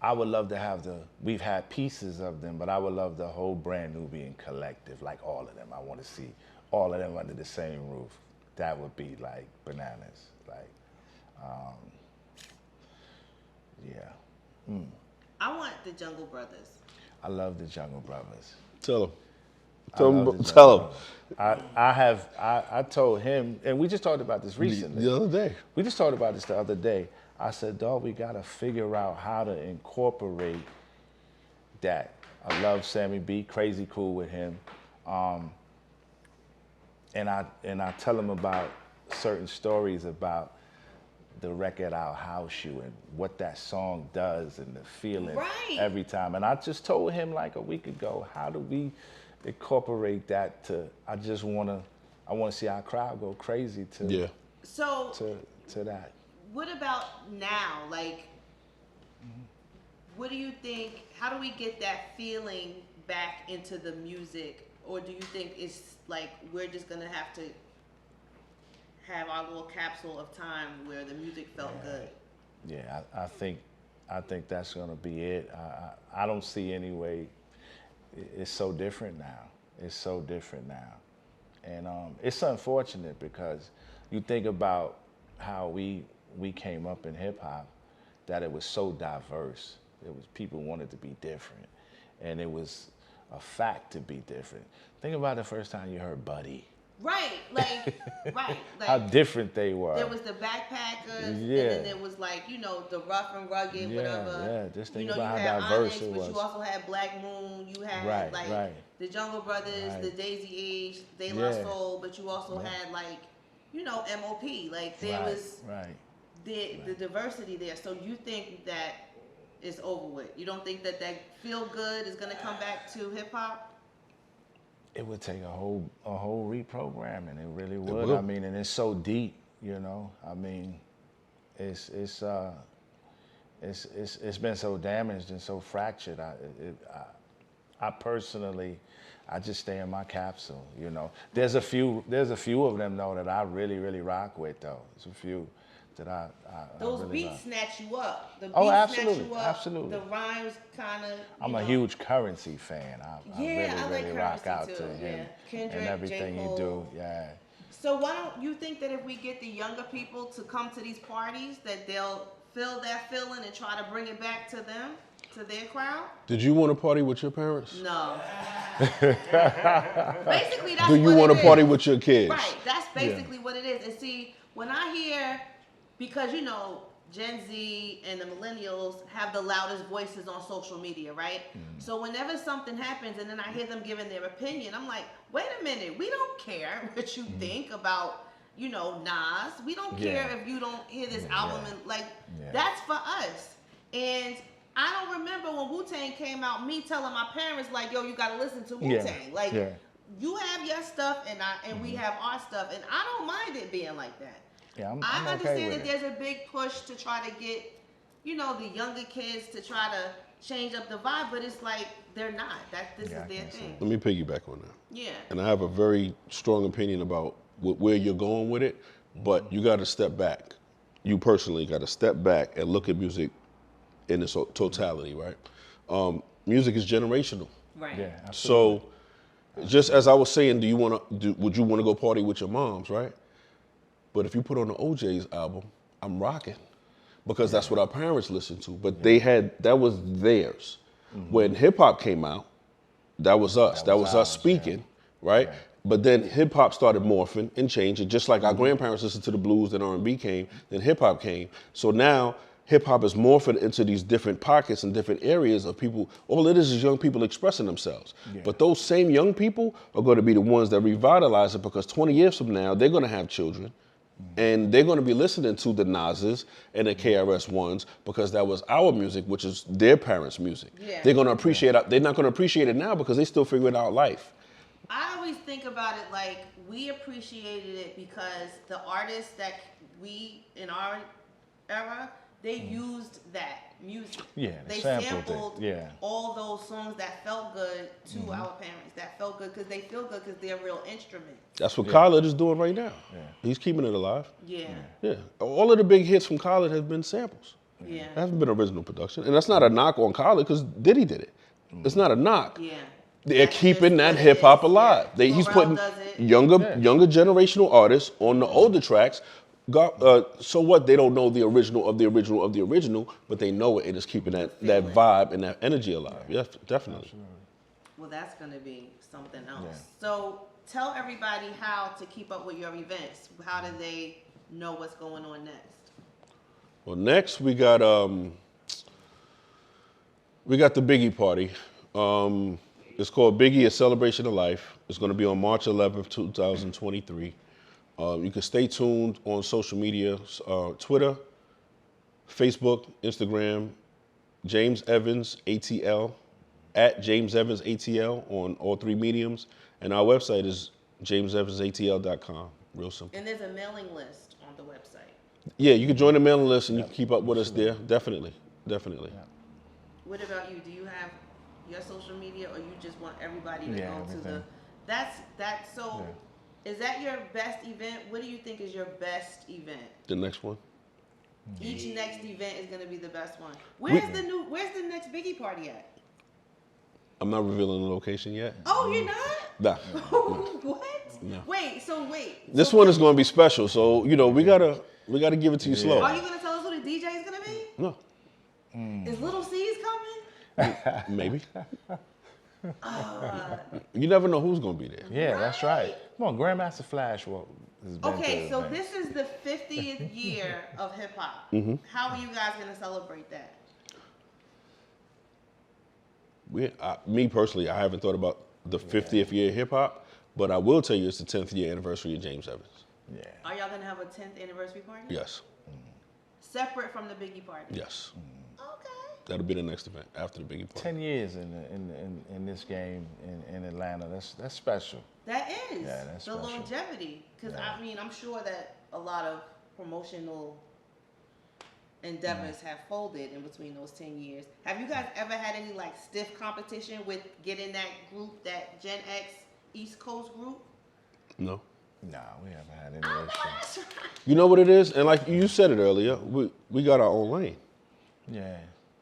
[SPEAKER 4] I would love to have we've had pieces of them, but I would love the whole brand Nubian collective, like all of them. I want to see all of them under the same roof. That would be like bananas. Like, yeah.
[SPEAKER 2] I want the Jungle Brothers.
[SPEAKER 4] I love the Jungle Brothers.
[SPEAKER 3] Tell him.
[SPEAKER 4] I
[SPEAKER 3] Tell
[SPEAKER 4] love
[SPEAKER 3] him.
[SPEAKER 4] the
[SPEAKER 3] Tell him.
[SPEAKER 4] Jungle Brothers. I told him, and we just talked about this recently.
[SPEAKER 3] The other day.
[SPEAKER 4] We just talked about this the other day. I said, dog, we gotta figure out how to incorporate that. I love Sammy B, crazy cool with him. And I tell him about certain stories about the record I'll House You and what that song does and the feeling
[SPEAKER 2] Right.
[SPEAKER 4] every time. And I just told him like a week ago, how do we incorporate that I wanna see our crowd go crazy
[SPEAKER 3] Yeah.
[SPEAKER 2] So
[SPEAKER 4] to that.
[SPEAKER 2] what about now? Like, what do you think? How do we get that feeling back into the music? Or do you think it's like we're just gonna have to have our little capsule of time where the music felt good?
[SPEAKER 4] Yeah, I think that's gonna be it. I don't see any way. It's so different now. It's so different now, and it's unfortunate because you think about how we came up in hip hop, that it was so diverse. It was people wanted to be different, and it was a fact to be different. Think about the first time you heard Buddy.
[SPEAKER 2] Right, like, right,
[SPEAKER 4] How
[SPEAKER 2] like
[SPEAKER 4] different they were.
[SPEAKER 2] there was the backpackers, and
[SPEAKER 4] Yeah.
[SPEAKER 2] then there was like the rough and rugged,
[SPEAKER 4] Yeah,
[SPEAKER 2] whatever.
[SPEAKER 4] yeah, just think
[SPEAKER 2] you
[SPEAKER 4] about
[SPEAKER 2] had
[SPEAKER 4] how diverse
[SPEAKER 2] Onyx,
[SPEAKER 4] it
[SPEAKER 2] but
[SPEAKER 4] was.
[SPEAKER 2] you also had Black Moon. You had
[SPEAKER 4] Right.
[SPEAKER 2] the Jungle Brothers,
[SPEAKER 4] Right.
[SPEAKER 2] the Daisy Age, De La
[SPEAKER 4] Yeah.
[SPEAKER 2] Soul, but you also had MOP. Like there was
[SPEAKER 4] right.
[SPEAKER 2] the diversity there. So you think that it's over with? You don't think that feel good is gonna come back to hip hop?
[SPEAKER 4] It would take a whole reprogramming. It really would.
[SPEAKER 3] will.
[SPEAKER 4] I mean, and it's so deep, you know. I mean, it's been so damaged and so fractured. I personally, I just stay in my capsule, you know. There's a few of them though that I really rock with though. There's a few that I
[SPEAKER 2] Those
[SPEAKER 4] really
[SPEAKER 2] beats
[SPEAKER 4] love.
[SPEAKER 2] snatch you up. The beats
[SPEAKER 4] Oh,
[SPEAKER 2] snatch
[SPEAKER 4] absolutely,
[SPEAKER 2] you up.
[SPEAKER 4] absolutely.
[SPEAKER 2] The rhymes kind of.
[SPEAKER 4] I'm a huge Currency fan. I
[SPEAKER 2] like
[SPEAKER 4] really rock
[SPEAKER 2] Currency
[SPEAKER 4] out
[SPEAKER 2] too,
[SPEAKER 4] to him
[SPEAKER 2] yeah. Kendrick,
[SPEAKER 4] and everything
[SPEAKER 2] J.
[SPEAKER 4] he
[SPEAKER 2] Cole.
[SPEAKER 4] do. Yeah.
[SPEAKER 2] So why don't you think that if we get the younger people to come to these parties, that they'll feel that feeling and try to bring it back to them, to their crowd?
[SPEAKER 3] Did you want to party with your parents?
[SPEAKER 2] No. Basically, that's
[SPEAKER 3] Do you
[SPEAKER 2] what
[SPEAKER 3] want
[SPEAKER 2] it
[SPEAKER 3] to party
[SPEAKER 2] is.
[SPEAKER 3] with your kids?
[SPEAKER 2] Right. That's basically what it is. And see, when I hear, because you know, Gen Z and the millennials have the loudest voices on social media, right? So whenever something happens and then I hear them giving their opinion, I'm like, wait a minute, we don't care what you think about, you know, Nas. We don't care if you don't hear this album and like, that's for us. And I don't remember when Wu-Tang came out, me telling my parents like, yo, you gotta listen to Wu-Tang. Like, you have your stuff and we have our stuff, and I don't mind it being like that.
[SPEAKER 4] Yeah, I'm
[SPEAKER 2] I
[SPEAKER 4] okay
[SPEAKER 2] understand
[SPEAKER 4] with
[SPEAKER 2] that there's a big push to try to get, you know, the younger kids to try to change up the vibe, but it's like they're not. This is their thing.
[SPEAKER 3] Let me piggyback on that.
[SPEAKER 2] Yeah.
[SPEAKER 3] And I have a very strong opinion about where you're going with it, but you got to step back. You personally got to step back and look at music in its totality, right? Music is generational.
[SPEAKER 2] Right.
[SPEAKER 4] Yeah, absolutely.
[SPEAKER 3] So, just as I was saying, would you want to go party with your moms, right? But if you put on the OJ's album, I'm rocking, because that's what our parents listened to. But that was theirs. When hip hop came out, that was us. That was us speaking, right? But then hip hop started morphing and changing, just like our grandparents listened to the blues, then R&B came, then hip hop came. So now hip hop is morphing into these different pockets and different areas of people. All it is young people expressing themselves. But those same young people are going to be the ones that revitalize it, because 20 years from now, they're going to have children. And they're going to be listening to the Nas's and the KRS-Ones, because that was our music, which is their parents' music.
[SPEAKER 2] Yeah.
[SPEAKER 3] They're going to appreciate it. They're not going to appreciate it now because they still figuring out life.
[SPEAKER 2] I always think about it like we appreciated it because the artists that we, in our era, they used that music.
[SPEAKER 4] Yeah,
[SPEAKER 2] they
[SPEAKER 4] sampled it. Yeah.
[SPEAKER 2] all those songs that felt good to our parents, that felt good because they feel good because they're real instruments.
[SPEAKER 3] That's what Khaled is doing right now.
[SPEAKER 4] Yeah.
[SPEAKER 3] He's keeping it alive.
[SPEAKER 2] Yeah.
[SPEAKER 3] Yeah. All of the big hits from Khaled have been samples.
[SPEAKER 2] Yeah.
[SPEAKER 3] That hasn't been original production. And that's not a knock on Khaled, because Diddy did it. It's not a knock.
[SPEAKER 2] Yeah.
[SPEAKER 3] They're
[SPEAKER 2] That's
[SPEAKER 3] keeping
[SPEAKER 2] just
[SPEAKER 3] that
[SPEAKER 2] what it
[SPEAKER 3] hip hop
[SPEAKER 2] is.
[SPEAKER 3] alive.
[SPEAKER 2] Yeah.
[SPEAKER 3] He's
[SPEAKER 2] Pharrell
[SPEAKER 3] putting
[SPEAKER 2] does it.
[SPEAKER 3] younger generational artists on the older tracks. So what? They don't know the original of the original of the original, but they know it, and it's keeping that vibe and that energy alive. Yes, definitely.
[SPEAKER 4] Absolutely.
[SPEAKER 2] Well, that's going to be something else. So tell everybody how to keep up with your events. How do they know what's going on next?
[SPEAKER 3] Well, next we got the Biggie party. It's called Biggie: A Celebration of Life. It's going to be on March 11th, 2023. You can stay tuned on social media, Twitter, Facebook, Instagram, James Evans ATL, at James Evans ATL on all three mediums. And our website is jamesevansatl.com. Real simple.
[SPEAKER 2] And there's a mailing list on the website.
[SPEAKER 3] Yeah, you can join the mailing list and you can keep up with us there. Definitely. Definitely.
[SPEAKER 4] Yeah.
[SPEAKER 2] What about you? Do you have your social media, or you just want everybody to
[SPEAKER 4] Yeah,
[SPEAKER 2] go to
[SPEAKER 4] everything.
[SPEAKER 2] that's so is that your best event? What do you think is your best event?
[SPEAKER 3] The next one.
[SPEAKER 2] Each next event is going to be the best one. Where's the next Biggie party at?
[SPEAKER 3] I'm not revealing the location yet.
[SPEAKER 2] Oh, you're not?
[SPEAKER 3] Nah.
[SPEAKER 2] What?
[SPEAKER 3] No.
[SPEAKER 2] Wait.
[SPEAKER 3] This one is going to be special, so we gotta give it to you slow.
[SPEAKER 2] Are you going to tell us who the DJ is going to be?
[SPEAKER 3] No,
[SPEAKER 2] Is Little C's coming?
[SPEAKER 3] maybe. You never know who's going to be there.
[SPEAKER 4] Yeah, that's right. Come on, Grandmaster Flash. Has been
[SPEAKER 2] Okay,
[SPEAKER 4] to
[SPEAKER 2] so
[SPEAKER 4] the event.
[SPEAKER 2] this is the 50th year of hip hop. How are you guys going to celebrate that?
[SPEAKER 3] Me personally, I haven't thought about the 50th year of hip hop, but I will tell you it's the 10th year anniversary of James Evans.
[SPEAKER 4] Yeah.
[SPEAKER 2] Are y'all going to have a 10th anniversary party?
[SPEAKER 3] Yes,
[SPEAKER 2] Separate from the Biggie party?
[SPEAKER 3] yes.
[SPEAKER 2] Okay.
[SPEAKER 3] That'll be the next event after the Biggie party.
[SPEAKER 4] 10 years in this game in Atlanta. That's special.
[SPEAKER 2] That is
[SPEAKER 4] Yeah, that's
[SPEAKER 2] the
[SPEAKER 4] special.
[SPEAKER 2] longevity. Because
[SPEAKER 4] Yeah.
[SPEAKER 2] I mean, I'm sure that a lot of promotional endeavors have folded in between those 10 years. Have you guys ever had any like stiff competition with getting that group, that Gen X East Coast group?
[SPEAKER 3] No.
[SPEAKER 4] Nah, we haven't had any issues.
[SPEAKER 3] You know what it is? And like you said it earlier, we got our own lane.
[SPEAKER 4] Yeah.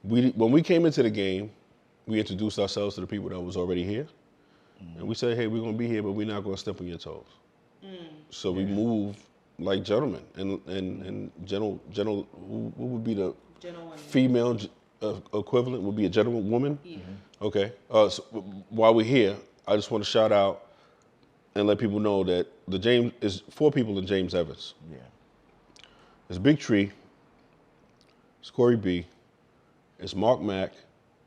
[SPEAKER 3] When we came into the game, we introduced ourselves to the people that was already here. And we said, hey, we're going to be here, but we're not going to step on your toes. So we move like gentlemen. And gentle, what would be the female equivalent? Would be a gentlewoman?
[SPEAKER 2] Yeah.
[SPEAKER 3] Okay. So while we're here, I just want to shout out and let people know that the James is 4 people in James Evans.
[SPEAKER 4] Yeah.
[SPEAKER 3] It's Big Tree, it's Corey B, it's Mark Mack,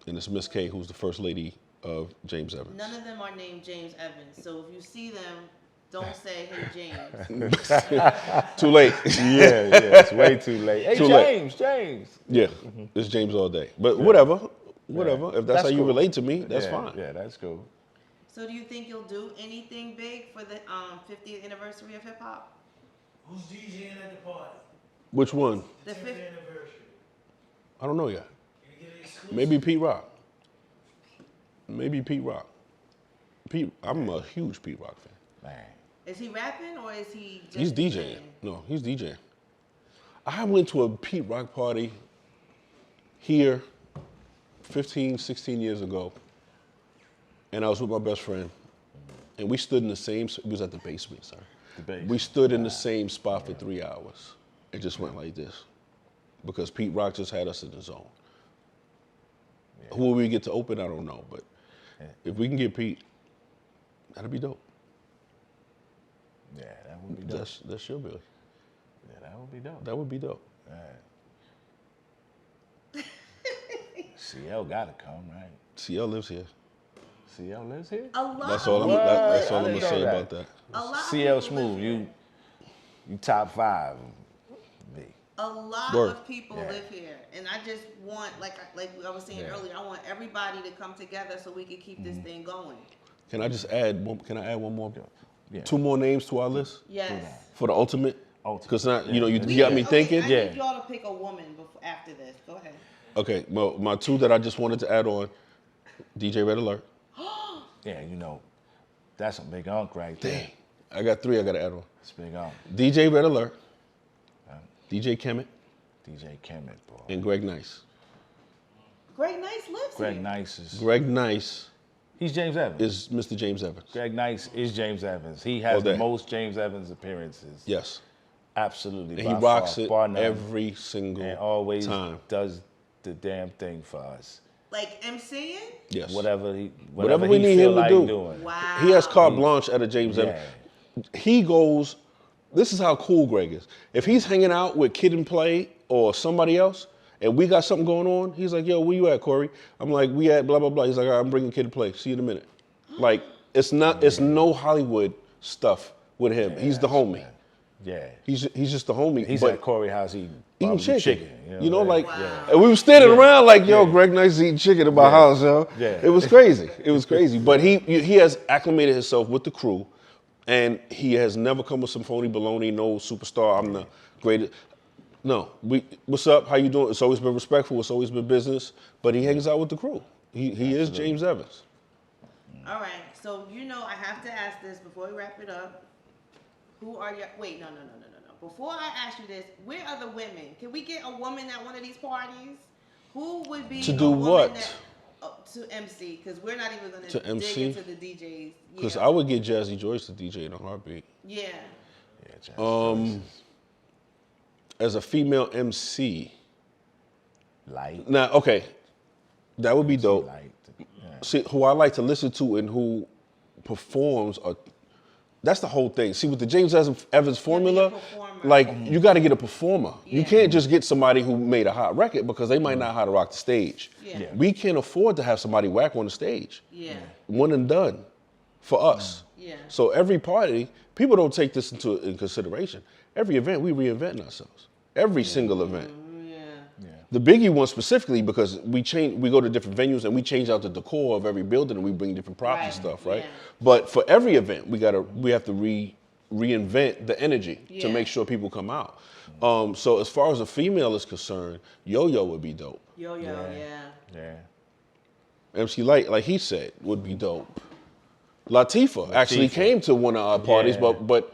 [SPEAKER 3] and it's Miss K, who's the first lady of James Evans.
[SPEAKER 2] None of them are named James Evans. So if you see them, don't say, hey, James.
[SPEAKER 3] Too late.
[SPEAKER 4] Yeah, it's way too late. Hey,
[SPEAKER 3] Too
[SPEAKER 4] James,
[SPEAKER 3] late.
[SPEAKER 4] James.
[SPEAKER 3] Yeah, it's James all day. But whatever. If that's how you
[SPEAKER 4] cool.
[SPEAKER 3] relate to me, that's
[SPEAKER 4] Yeah,
[SPEAKER 3] fine.
[SPEAKER 4] Yeah, that's cool.
[SPEAKER 2] So do you think you'll do anything big for the 50th anniversary of hip hop?
[SPEAKER 1] Who's DJing at the party?
[SPEAKER 3] Which one?
[SPEAKER 2] The
[SPEAKER 1] 10th
[SPEAKER 2] 50th.
[SPEAKER 1] anniversary.
[SPEAKER 3] I don't know yet.
[SPEAKER 1] You get an exclusive?
[SPEAKER 3] Maybe Pete Rock. Maybe Pete Rock. I'm a huge Pete Rock fan.
[SPEAKER 4] Man.
[SPEAKER 2] Is he rapping or is he just
[SPEAKER 3] He's DJing. No, he's DJing. I went to a Pete Rock party here 15, 16 years ago, and I was with my best friend, and we stood in the same, it was at the basement, sir.
[SPEAKER 4] The basement.
[SPEAKER 3] We stood in the same spot for 3 hours. It just went like this, because Pete Rock just had us in the zone.
[SPEAKER 4] Yeah.
[SPEAKER 3] Who will we get to open, I don't know, but if we can get Pete, that'd be dope.
[SPEAKER 4] Yeah, that would be dope.
[SPEAKER 3] That's your Billy.
[SPEAKER 4] Yeah, that would be dope.
[SPEAKER 3] That would be dope.
[SPEAKER 4] Right. CL gotta come, right?
[SPEAKER 3] CL lives here.
[SPEAKER 4] CL lives here?
[SPEAKER 2] A lot
[SPEAKER 3] That's all I'm.
[SPEAKER 2] of people
[SPEAKER 3] That's all
[SPEAKER 2] live
[SPEAKER 3] I'm
[SPEAKER 2] here.
[SPEAKER 3] gonna say
[SPEAKER 4] that.
[SPEAKER 3] about that.
[SPEAKER 2] A lot of
[SPEAKER 4] CL
[SPEAKER 2] people live
[SPEAKER 4] Smooth,
[SPEAKER 2] here.
[SPEAKER 4] you top 5. B.
[SPEAKER 2] A lot
[SPEAKER 3] Word.
[SPEAKER 2] of people
[SPEAKER 4] Yeah.
[SPEAKER 2] live here, and I just want, like I was saying
[SPEAKER 4] Yeah.
[SPEAKER 2] earlier, I want everybody to come together so we can keep this thing going.
[SPEAKER 3] Can I just add one? Can I add one more?
[SPEAKER 4] Yeah.
[SPEAKER 3] 2 more names to our list
[SPEAKER 2] Yes.
[SPEAKER 3] for the ultimate.
[SPEAKER 4] Ultimate.
[SPEAKER 3] Because not,
[SPEAKER 4] Yeah.
[SPEAKER 3] you know, you
[SPEAKER 4] We
[SPEAKER 3] got me
[SPEAKER 2] Okay,
[SPEAKER 3] thinking.
[SPEAKER 2] I
[SPEAKER 4] Yeah.
[SPEAKER 2] need y'all to pick a woman before, after this. Go ahead.
[SPEAKER 3] Okay, well, my 2 that I just wanted to add on, DJ Red Alert.
[SPEAKER 4] Yeah, you know, that's a big unk right there.
[SPEAKER 3] Dang, I got 3 I got to add on.
[SPEAKER 4] It's big unk.
[SPEAKER 3] DJ Red Alert, DJ Kemet,
[SPEAKER 4] DJ Kemet, boy.
[SPEAKER 3] and Greg Nice.
[SPEAKER 2] Greg Nice lives
[SPEAKER 4] Greg
[SPEAKER 2] here.
[SPEAKER 4] Nice is.
[SPEAKER 3] Greg Nice
[SPEAKER 4] He's James Evans.
[SPEAKER 3] is Mr. James Evans.
[SPEAKER 4] Greg Nice is James Evans. He
[SPEAKER 3] All
[SPEAKER 4] has the
[SPEAKER 3] day.
[SPEAKER 4] most James Evans appearances.
[SPEAKER 3] Yes,
[SPEAKER 4] Absolutely.
[SPEAKER 3] and he
[SPEAKER 4] by
[SPEAKER 3] rocks
[SPEAKER 4] far,
[SPEAKER 3] it
[SPEAKER 4] bar none,
[SPEAKER 3] every single
[SPEAKER 4] and always
[SPEAKER 3] time.
[SPEAKER 4] does the damn thing for us.
[SPEAKER 2] Like MCing?
[SPEAKER 3] Yes,
[SPEAKER 4] Whatever he
[SPEAKER 3] we need
[SPEAKER 4] feel
[SPEAKER 3] him to
[SPEAKER 4] like
[SPEAKER 3] do.
[SPEAKER 4] doing.
[SPEAKER 2] Wow.
[SPEAKER 3] He has carte blanche at a James
[SPEAKER 4] Yeah.
[SPEAKER 3] Evans. He goes, this is how cool Greg is. If he's hanging out with Kid and Play or somebody else, and we got something going on, he's like, yo, where you at, Corey? I'm like, we at blah, blah, blah. He's like, all right, I'm bringing Kid and Play. See you in a minute. Like, it's no Hollywood stuff with him. He's the homie.
[SPEAKER 4] Yeah.
[SPEAKER 3] He's just the homie.
[SPEAKER 4] He's
[SPEAKER 3] but
[SPEAKER 4] at Corey House eating
[SPEAKER 3] eating
[SPEAKER 4] barbecue
[SPEAKER 3] chicken.
[SPEAKER 4] chicken.
[SPEAKER 3] You know, like,
[SPEAKER 2] Wow.
[SPEAKER 3] and we were standing
[SPEAKER 4] Yeah.
[SPEAKER 3] around like, yo,
[SPEAKER 4] Yeah.
[SPEAKER 3] Greg Nice is eating chicken in my house, yo.
[SPEAKER 4] Yeah.
[SPEAKER 3] It was crazy. It was crazy. But he has acclimated himself with the crew, and he has never come with some phony baloney, no superstar, I'm the greatest. No, what's up? How you doing? It's always been respectful. It's always been business. But he hangs out with the crew. He is James Evans.
[SPEAKER 2] All right. So, you know, I have to ask this before we wrap it up. Who are your, wait, no. Before I ask you this, where are the women? Can we get a woman at one of these parties? Who would be
[SPEAKER 3] To
[SPEAKER 2] a
[SPEAKER 3] do
[SPEAKER 2] woman
[SPEAKER 3] what?
[SPEAKER 2] That, to MC? Because we're not even going
[SPEAKER 3] To
[SPEAKER 2] dig
[SPEAKER 3] MC?
[SPEAKER 2] into the DJs.
[SPEAKER 3] Because
[SPEAKER 2] Yeah.
[SPEAKER 3] I would get Jazzy Joyce to DJ in a heartbeat.
[SPEAKER 2] Yeah.
[SPEAKER 4] Yeah, James Joyce
[SPEAKER 3] As a female MC,
[SPEAKER 4] is light.
[SPEAKER 3] now, okay, that would be dope.
[SPEAKER 4] Light. Yeah.
[SPEAKER 3] See, who I like to listen to and who performs that's the whole thing. See, with the James Evans formula,
[SPEAKER 2] performer.
[SPEAKER 3] like you got to get a performer. You
[SPEAKER 2] Yeah.
[SPEAKER 3] can't just get somebody who made a hot record because they might not know how to rock the stage.
[SPEAKER 2] Yeah. Yeah.
[SPEAKER 3] We can't afford to have somebody whack on the stage.
[SPEAKER 2] Yeah.
[SPEAKER 3] One and done for us.
[SPEAKER 2] Yeah.
[SPEAKER 3] So every party, people don't take this in consideration. Every event, we reinventing ourselves. Every single event.
[SPEAKER 2] Yeah.
[SPEAKER 4] Yeah.
[SPEAKER 3] The Biggie one specifically because we go to different venues and we change out the decor of every building and we bring different props and
[SPEAKER 2] Right,
[SPEAKER 3] stuff, right?
[SPEAKER 2] yeah.
[SPEAKER 3] But for every event, we have to reinvent the energy to
[SPEAKER 2] Yeah.
[SPEAKER 3] make sure people come out. So as far as a female is concerned, Yo-Yo would be dope.
[SPEAKER 2] Yo-Yo,
[SPEAKER 4] Yeah.
[SPEAKER 2] yeah.
[SPEAKER 3] MC Light, like he said, would be dope. Latifah actually
[SPEAKER 4] Latifah.
[SPEAKER 3] came to one of our parties,
[SPEAKER 4] Yeah.
[SPEAKER 3] but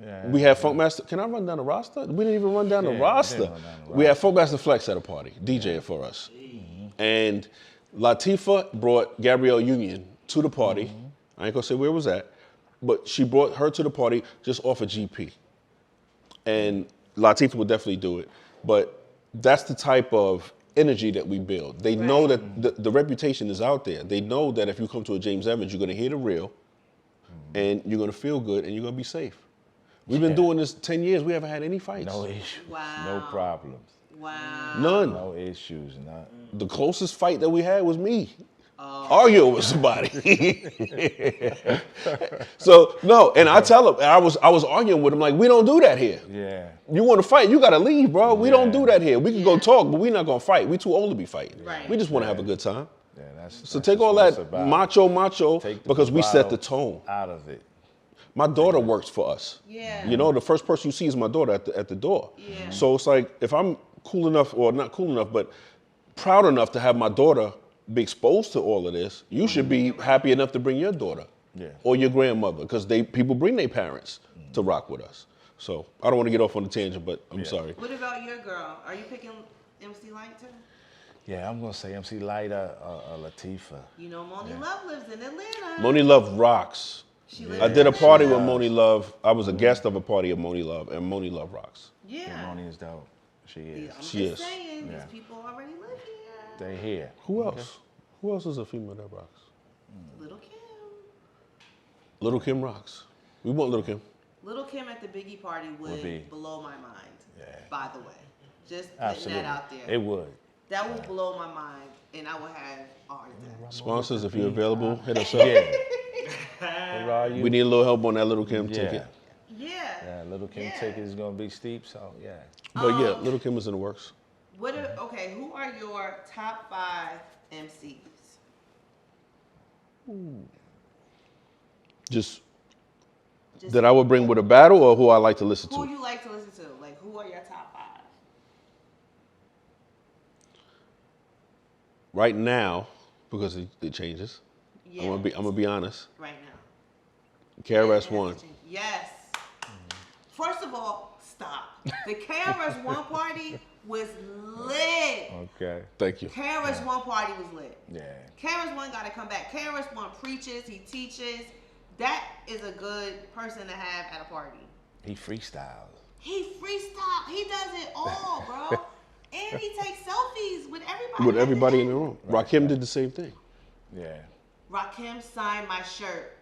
[SPEAKER 4] Yeah,
[SPEAKER 3] we had Funkmaster. Can I run down the roster? We didn't even run down the
[SPEAKER 4] Yeah,
[SPEAKER 3] roster.
[SPEAKER 4] we didn't run down the
[SPEAKER 3] We had Funkmaster Flex at a party, DJing for us. And Latifah brought Gabrielle Union to the party. I ain't gonna say where it was at, but she brought her to the party just off of GP. And Latifah would definitely do it. But that's the type of energy that we build. They know that the reputation is out there. They know that if you come to a James Evans, you're gonna hear the real, and you're gonna feel good, and you're gonna be safe. We've been doing this 10 years. We haven't had any fights.
[SPEAKER 4] No issues.
[SPEAKER 2] Wow.
[SPEAKER 4] No problems.
[SPEAKER 2] Wow.
[SPEAKER 3] None.
[SPEAKER 4] No issues. Not.
[SPEAKER 3] The closest fight that we had was me arguing with somebody. So no, and I tell him, I was arguing with him like, we don't do that here.
[SPEAKER 4] Yeah.
[SPEAKER 3] You want to fight, you got to leave, bro. We don't do
[SPEAKER 4] Yeah.
[SPEAKER 3] that here. We can go talk, but we're not gonna fight. We too old to be fighting.
[SPEAKER 2] Right.
[SPEAKER 3] We just want to have a good time.
[SPEAKER 4] Yeah. That's.
[SPEAKER 3] So
[SPEAKER 4] that's
[SPEAKER 3] take
[SPEAKER 4] just
[SPEAKER 3] all
[SPEAKER 4] what it's
[SPEAKER 3] that
[SPEAKER 4] about.
[SPEAKER 3] macho
[SPEAKER 4] Take the
[SPEAKER 3] because we set the
[SPEAKER 4] bravado
[SPEAKER 3] tone.
[SPEAKER 4] out of it.
[SPEAKER 3] My daughter works for us.
[SPEAKER 2] Yeah.
[SPEAKER 3] You know, the first person you see is my daughter at the door.
[SPEAKER 2] Yeah.
[SPEAKER 3] So it's like if I'm cool enough, or not cool enough, but proud enough to have my daughter be exposed to all of this, you should be happy enough to bring your daughter or your grandmother, because people bring their parents to rock with us. So I don't want to get off on a tangent, but I'm sorry.
[SPEAKER 2] What about your girl? Are you picking MC Light too?
[SPEAKER 4] Yeah, I'm gonna say MC Light or Latifah.
[SPEAKER 2] You know, Moni Love lives in Atlanta.
[SPEAKER 3] Moni Love rocks.
[SPEAKER 2] She lives
[SPEAKER 3] I
[SPEAKER 2] in
[SPEAKER 3] did a party with
[SPEAKER 2] Atlanta.
[SPEAKER 3] Moni Love. I was a guest of a party of Moni Love, and Moni Love rocks.
[SPEAKER 2] Yeah.
[SPEAKER 4] Moni is dope. She is.
[SPEAKER 2] I'm
[SPEAKER 3] She
[SPEAKER 2] just
[SPEAKER 3] is.
[SPEAKER 2] saying,
[SPEAKER 4] Yeah.
[SPEAKER 2] these people already live here.
[SPEAKER 4] They here.
[SPEAKER 3] Who else? Who else is a female that rocks?
[SPEAKER 2] Little Kim.
[SPEAKER 3] Little Kim rocks. We want Little Kim.
[SPEAKER 2] Little Kim at the Biggie party would
[SPEAKER 4] be.
[SPEAKER 2] blow my mind.
[SPEAKER 4] Yeah.
[SPEAKER 2] By the way, just putting
[SPEAKER 4] Absolutely.
[SPEAKER 2] that out there.
[SPEAKER 4] It would.
[SPEAKER 2] That would blow my mind, and I would have a heart attack.
[SPEAKER 3] Sponsors, if you're available, hit us up.
[SPEAKER 4] Yeah. Where are you?
[SPEAKER 3] We need a little help on that Little Kim
[SPEAKER 4] Yeah.
[SPEAKER 3] ticket.
[SPEAKER 2] Yeah.
[SPEAKER 4] Yeah, Little Kim
[SPEAKER 2] Yeah.
[SPEAKER 4] ticket is gonna be steep, so yeah.
[SPEAKER 3] But yeah, Little Kim is in the works.
[SPEAKER 2] Okay, who are your top 5 MCs?
[SPEAKER 3] Just
[SPEAKER 2] Just
[SPEAKER 3] that I would bring with a battle, or who I like to listen
[SPEAKER 2] who
[SPEAKER 3] to.
[SPEAKER 2] you like to listen to? Like, who are your top 5?
[SPEAKER 3] Right now, because it changes.
[SPEAKER 2] Yeah.
[SPEAKER 3] I'm gonna be honest.
[SPEAKER 2] Right now.
[SPEAKER 3] KRS-One.
[SPEAKER 2] Yes. First of all, stop. The KRS-One party was lit.
[SPEAKER 4] Okay.
[SPEAKER 3] Thank you.
[SPEAKER 2] KRS-One party was lit.
[SPEAKER 4] Yeah.
[SPEAKER 2] KRS-One got to come back. KRS-One preaches, he teaches. That is a good person to have at a party.
[SPEAKER 4] He freestyles.
[SPEAKER 2] He freestyle. He does it all, bro. And he takes selfies with everybody.
[SPEAKER 3] With
[SPEAKER 2] at
[SPEAKER 3] everybody in the
[SPEAKER 2] end.
[SPEAKER 3] room. Rakim did the same thing.
[SPEAKER 4] Yeah.
[SPEAKER 2] Rakim signed my shirt.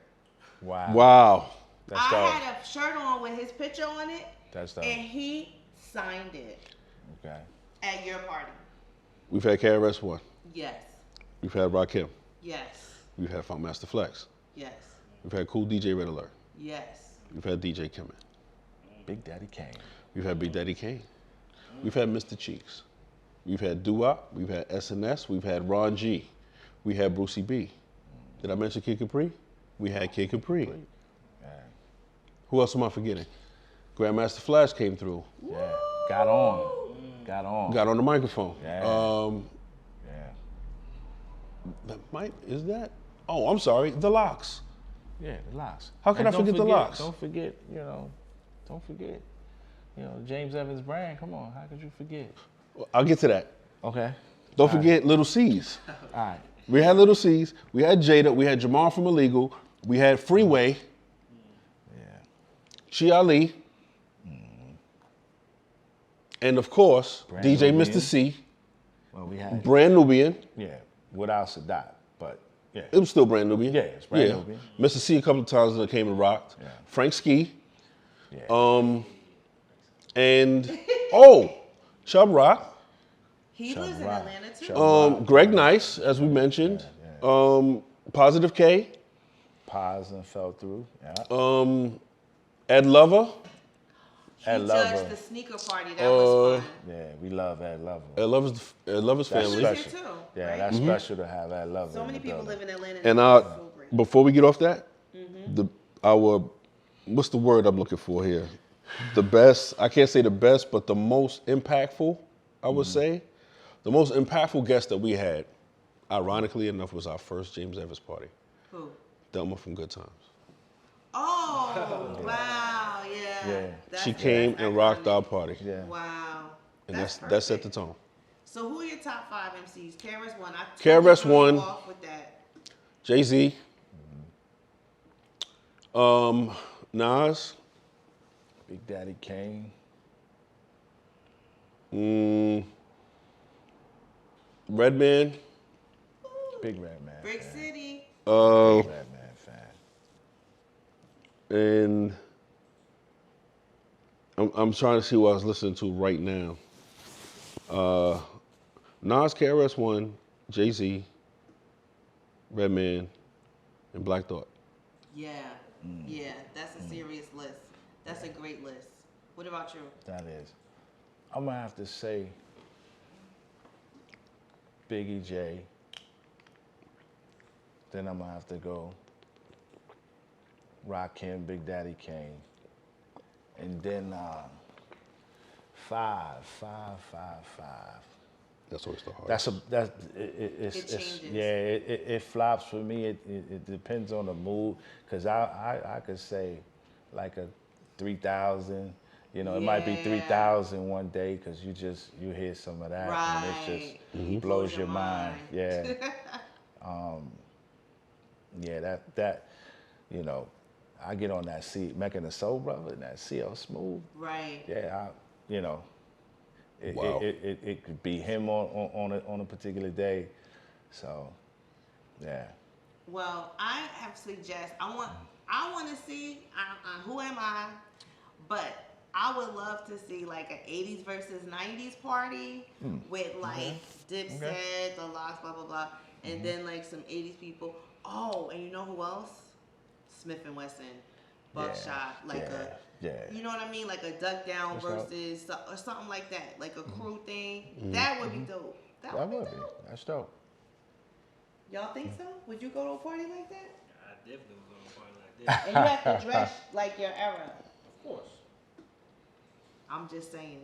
[SPEAKER 4] Wow.
[SPEAKER 3] Wow.
[SPEAKER 4] That's
[SPEAKER 2] I
[SPEAKER 4] dope.
[SPEAKER 2] had a shirt on with his picture on it,
[SPEAKER 4] That's dope.
[SPEAKER 2] and he signed it
[SPEAKER 4] Okay.
[SPEAKER 2] at your party.
[SPEAKER 3] We've had KRS-One.
[SPEAKER 2] Yes.
[SPEAKER 3] We've had Rakim.
[SPEAKER 2] Yes.
[SPEAKER 3] We've had Funkmaster Flex.
[SPEAKER 2] Yes.
[SPEAKER 3] We've had Cool DJ Red Alert.
[SPEAKER 2] Yes.
[SPEAKER 3] We've had DJ Kimmon.
[SPEAKER 4] Big Daddy Kane.
[SPEAKER 3] We've had Big Daddy Kane. We've had Mr. Cheeks. We've had Doo-Wop. We've had SNS. We've had Ron G. We had Brucey B. Did I mention Kid Capri? We had Kid Capri.
[SPEAKER 4] Yeah.
[SPEAKER 3] Who else am I forgetting? Grandmaster Flash came through.
[SPEAKER 4] Yeah. Got on. Got on.
[SPEAKER 3] Got on the microphone.
[SPEAKER 4] Yeah. Yeah.
[SPEAKER 3] That might, is that? Oh, I'm sorry. The Locks.
[SPEAKER 4] Yeah, the locks.
[SPEAKER 3] How can
[SPEAKER 4] And
[SPEAKER 3] I forget the locks?
[SPEAKER 4] Don't forget, James Evans brand. Come on, how could you forget?
[SPEAKER 3] I'll get to that.
[SPEAKER 4] Okay.
[SPEAKER 3] Don't forget Little C's.
[SPEAKER 4] All right.
[SPEAKER 3] We had Little C's. We had Jada. We had Jamal from Illegal. We had Freeway.
[SPEAKER 4] Yeah.
[SPEAKER 3] Chi Ali. And of course,
[SPEAKER 4] Brand
[SPEAKER 3] DJ
[SPEAKER 4] Nubian.
[SPEAKER 3] Mr. C.
[SPEAKER 4] Well, we had
[SPEAKER 3] Brand Nubian.
[SPEAKER 4] yeah, without Sadat, but yeah.
[SPEAKER 3] It was still Brand Nubian.
[SPEAKER 4] Yeah, it's Brand Nubian.
[SPEAKER 3] Mr. C a couple of times that came and rocked.
[SPEAKER 4] Yeah.
[SPEAKER 3] Frank Ski.
[SPEAKER 4] Yeah.
[SPEAKER 3] And Chubb Rock.
[SPEAKER 2] He
[SPEAKER 4] Chubb
[SPEAKER 2] lives in
[SPEAKER 4] Rock.
[SPEAKER 2] Atlanta too.
[SPEAKER 4] Chubb-
[SPEAKER 3] Greg Nice, as we mentioned. Positive K.
[SPEAKER 4] Paz and fell through. Yeah.
[SPEAKER 3] Ed Lover.
[SPEAKER 4] Ed
[SPEAKER 2] judged
[SPEAKER 4] Lover.
[SPEAKER 2] the sneaker party. That was fun.
[SPEAKER 4] Yeah, we love Ed Lover.
[SPEAKER 3] Ed Lover's
[SPEAKER 4] That's
[SPEAKER 3] family.
[SPEAKER 2] That's
[SPEAKER 4] special.
[SPEAKER 2] here too,
[SPEAKER 4] Yeah,
[SPEAKER 2] right?
[SPEAKER 4] that's special to have Ed Lover.
[SPEAKER 2] So
[SPEAKER 4] in
[SPEAKER 2] many
[SPEAKER 4] the
[SPEAKER 2] people
[SPEAKER 4] building.
[SPEAKER 2] live in Atlanta.
[SPEAKER 3] And
[SPEAKER 2] it's so great.
[SPEAKER 3] before we get off that, what's the word I'm looking for here? The best, I can't say the best, but the most impactful, I would say. The most impactful guest that we had, ironically enough, was our first James Evans party.
[SPEAKER 2] Who?
[SPEAKER 3] Thelma from Good Times.
[SPEAKER 2] Oh, wow, yeah.
[SPEAKER 4] Yeah.
[SPEAKER 3] She came and rocked our party.
[SPEAKER 4] Yeah.
[SPEAKER 2] Wow.
[SPEAKER 3] And that set
[SPEAKER 2] perfect.
[SPEAKER 3] the tone.
[SPEAKER 2] So who are your top 5 MCs? KRS One.
[SPEAKER 3] KRS
[SPEAKER 2] threw you
[SPEAKER 3] One.
[SPEAKER 2] off with that.
[SPEAKER 3] Jay-Z. Nas.
[SPEAKER 4] Big Daddy Kane.
[SPEAKER 3] Redman.
[SPEAKER 4] Big Redman.
[SPEAKER 2] Brick
[SPEAKER 4] fan.
[SPEAKER 2] City.
[SPEAKER 4] Big Redman fan.
[SPEAKER 3] And I'm trying to see what I was listening to right now. Nas, KRS-One, Jay-Z, Redman, and Black Thought.
[SPEAKER 2] Yeah. Yeah, that's a serious list. That's a great list. What about you?
[SPEAKER 4] That is. I'm gonna have to say Biggie J. Then I'm gonna have to go Rakim, Big Daddy Kane. And then 5.
[SPEAKER 3] That's always the hardest.
[SPEAKER 2] It changes.
[SPEAKER 4] It flops for me. It depends on the mood. Cause I could say like a 3,000. You know, it might be
[SPEAKER 2] Yeah.
[SPEAKER 4] 3,000 one day because you hear some of that and it just blows your mind. Yeah. Yeah, that you know, I get on that C, Mecca and the Soul Brother, and that CL Smooth.
[SPEAKER 2] Right.
[SPEAKER 4] Yeah, you know,
[SPEAKER 3] Wow.
[SPEAKER 4] it could be him on a particular day. So, yeah.
[SPEAKER 2] Well, I have suggest. I want to see. Who am I? But I would love to see like an 80s versus 90s party with like Dipset, The Lox, blah blah blah, and then like some 80s people. Oh, and you know who else? Smith and Wesson, Buckshot, you know what I mean, like a Duck Down versus or something like that, like a crew thing. That would be dope. That would be dope.
[SPEAKER 4] That's dope.
[SPEAKER 2] Y'all think so? Would you go to a party like that?
[SPEAKER 1] I definitely would go to a party like that.
[SPEAKER 2] And you have to dress like your era.
[SPEAKER 1] Of course.
[SPEAKER 2] I'm just saying.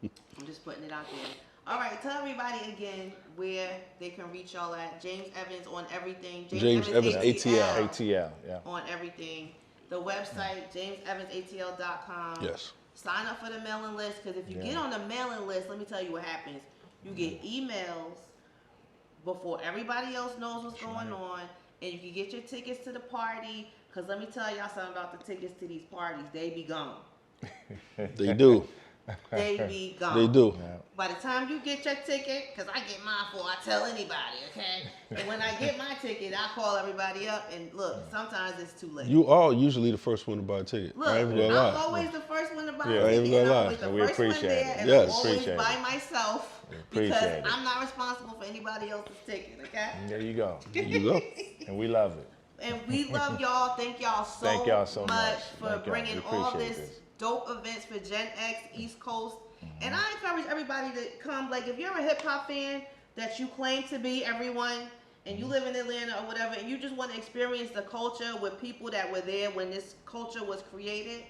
[SPEAKER 2] I'm just putting it out there. All right, tell everybody again where they can reach y'all at. James Evans on everything.
[SPEAKER 3] James Evans ATL.
[SPEAKER 4] ATL, yeah.
[SPEAKER 2] On everything. The website, jamesevansatl.com.
[SPEAKER 3] Yes.
[SPEAKER 2] Sign up for the mailing list, because if you get on the mailing list, let me tell you what happens. You get emails before everybody else knows what's going on, and you can get your tickets to the party, because let me tell y'all something about the tickets to these parties. They be gone.
[SPEAKER 3] They do.
[SPEAKER 2] They be gone.
[SPEAKER 3] They do.
[SPEAKER 4] Yeah.
[SPEAKER 2] By the time you get your ticket, because I get mine before I tell anybody, okay? And when I get my ticket, I call everybody up, and look, sometimes it's too late.
[SPEAKER 3] You are usually the first one to buy a ticket.
[SPEAKER 2] Look,
[SPEAKER 3] I ain't gonna
[SPEAKER 2] I'm
[SPEAKER 3] lie.
[SPEAKER 2] always the first one to buy
[SPEAKER 4] Yeah,
[SPEAKER 2] a
[SPEAKER 3] I ain't
[SPEAKER 2] ticket,
[SPEAKER 3] gonna
[SPEAKER 2] and I'm
[SPEAKER 3] lie.
[SPEAKER 2] always the
[SPEAKER 4] And we
[SPEAKER 2] first one
[SPEAKER 4] appreciate
[SPEAKER 2] there,
[SPEAKER 4] it.
[SPEAKER 2] and
[SPEAKER 3] Yes.
[SPEAKER 2] I'm always
[SPEAKER 4] Appreciate
[SPEAKER 2] by
[SPEAKER 4] it.
[SPEAKER 2] myself,
[SPEAKER 4] Appreciate
[SPEAKER 2] because
[SPEAKER 4] it.
[SPEAKER 2] I'm not responsible for anybody else's ticket, okay?
[SPEAKER 4] There you go.
[SPEAKER 3] There you go.
[SPEAKER 4] And we love it.
[SPEAKER 2] And we love y'all. Thank y'all so,
[SPEAKER 4] Thank y'all so much.
[SPEAKER 2] for
[SPEAKER 4] Thank y'all.
[SPEAKER 2] bringing
[SPEAKER 4] We
[SPEAKER 2] all
[SPEAKER 4] appreciate
[SPEAKER 2] this
[SPEAKER 4] this.
[SPEAKER 2] dope events for Gen X, East Coast. And I encourage everybody to come. Like, if you're a hip hop fan that you claim to be, everyone, and you live in Atlanta or whatever, and you just want to experience the culture with people that were there when this culture was created,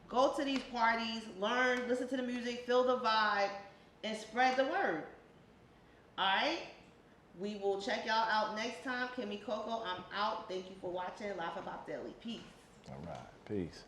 [SPEAKER 2] go to these parties, learn, listen to the music, feel the vibe, and spread the word. All right? We will check y'all out next time. Kimmy Coco, I'm out. Thank you for watching Live Hip Hop Daily. Peace.
[SPEAKER 4] All right. Peace.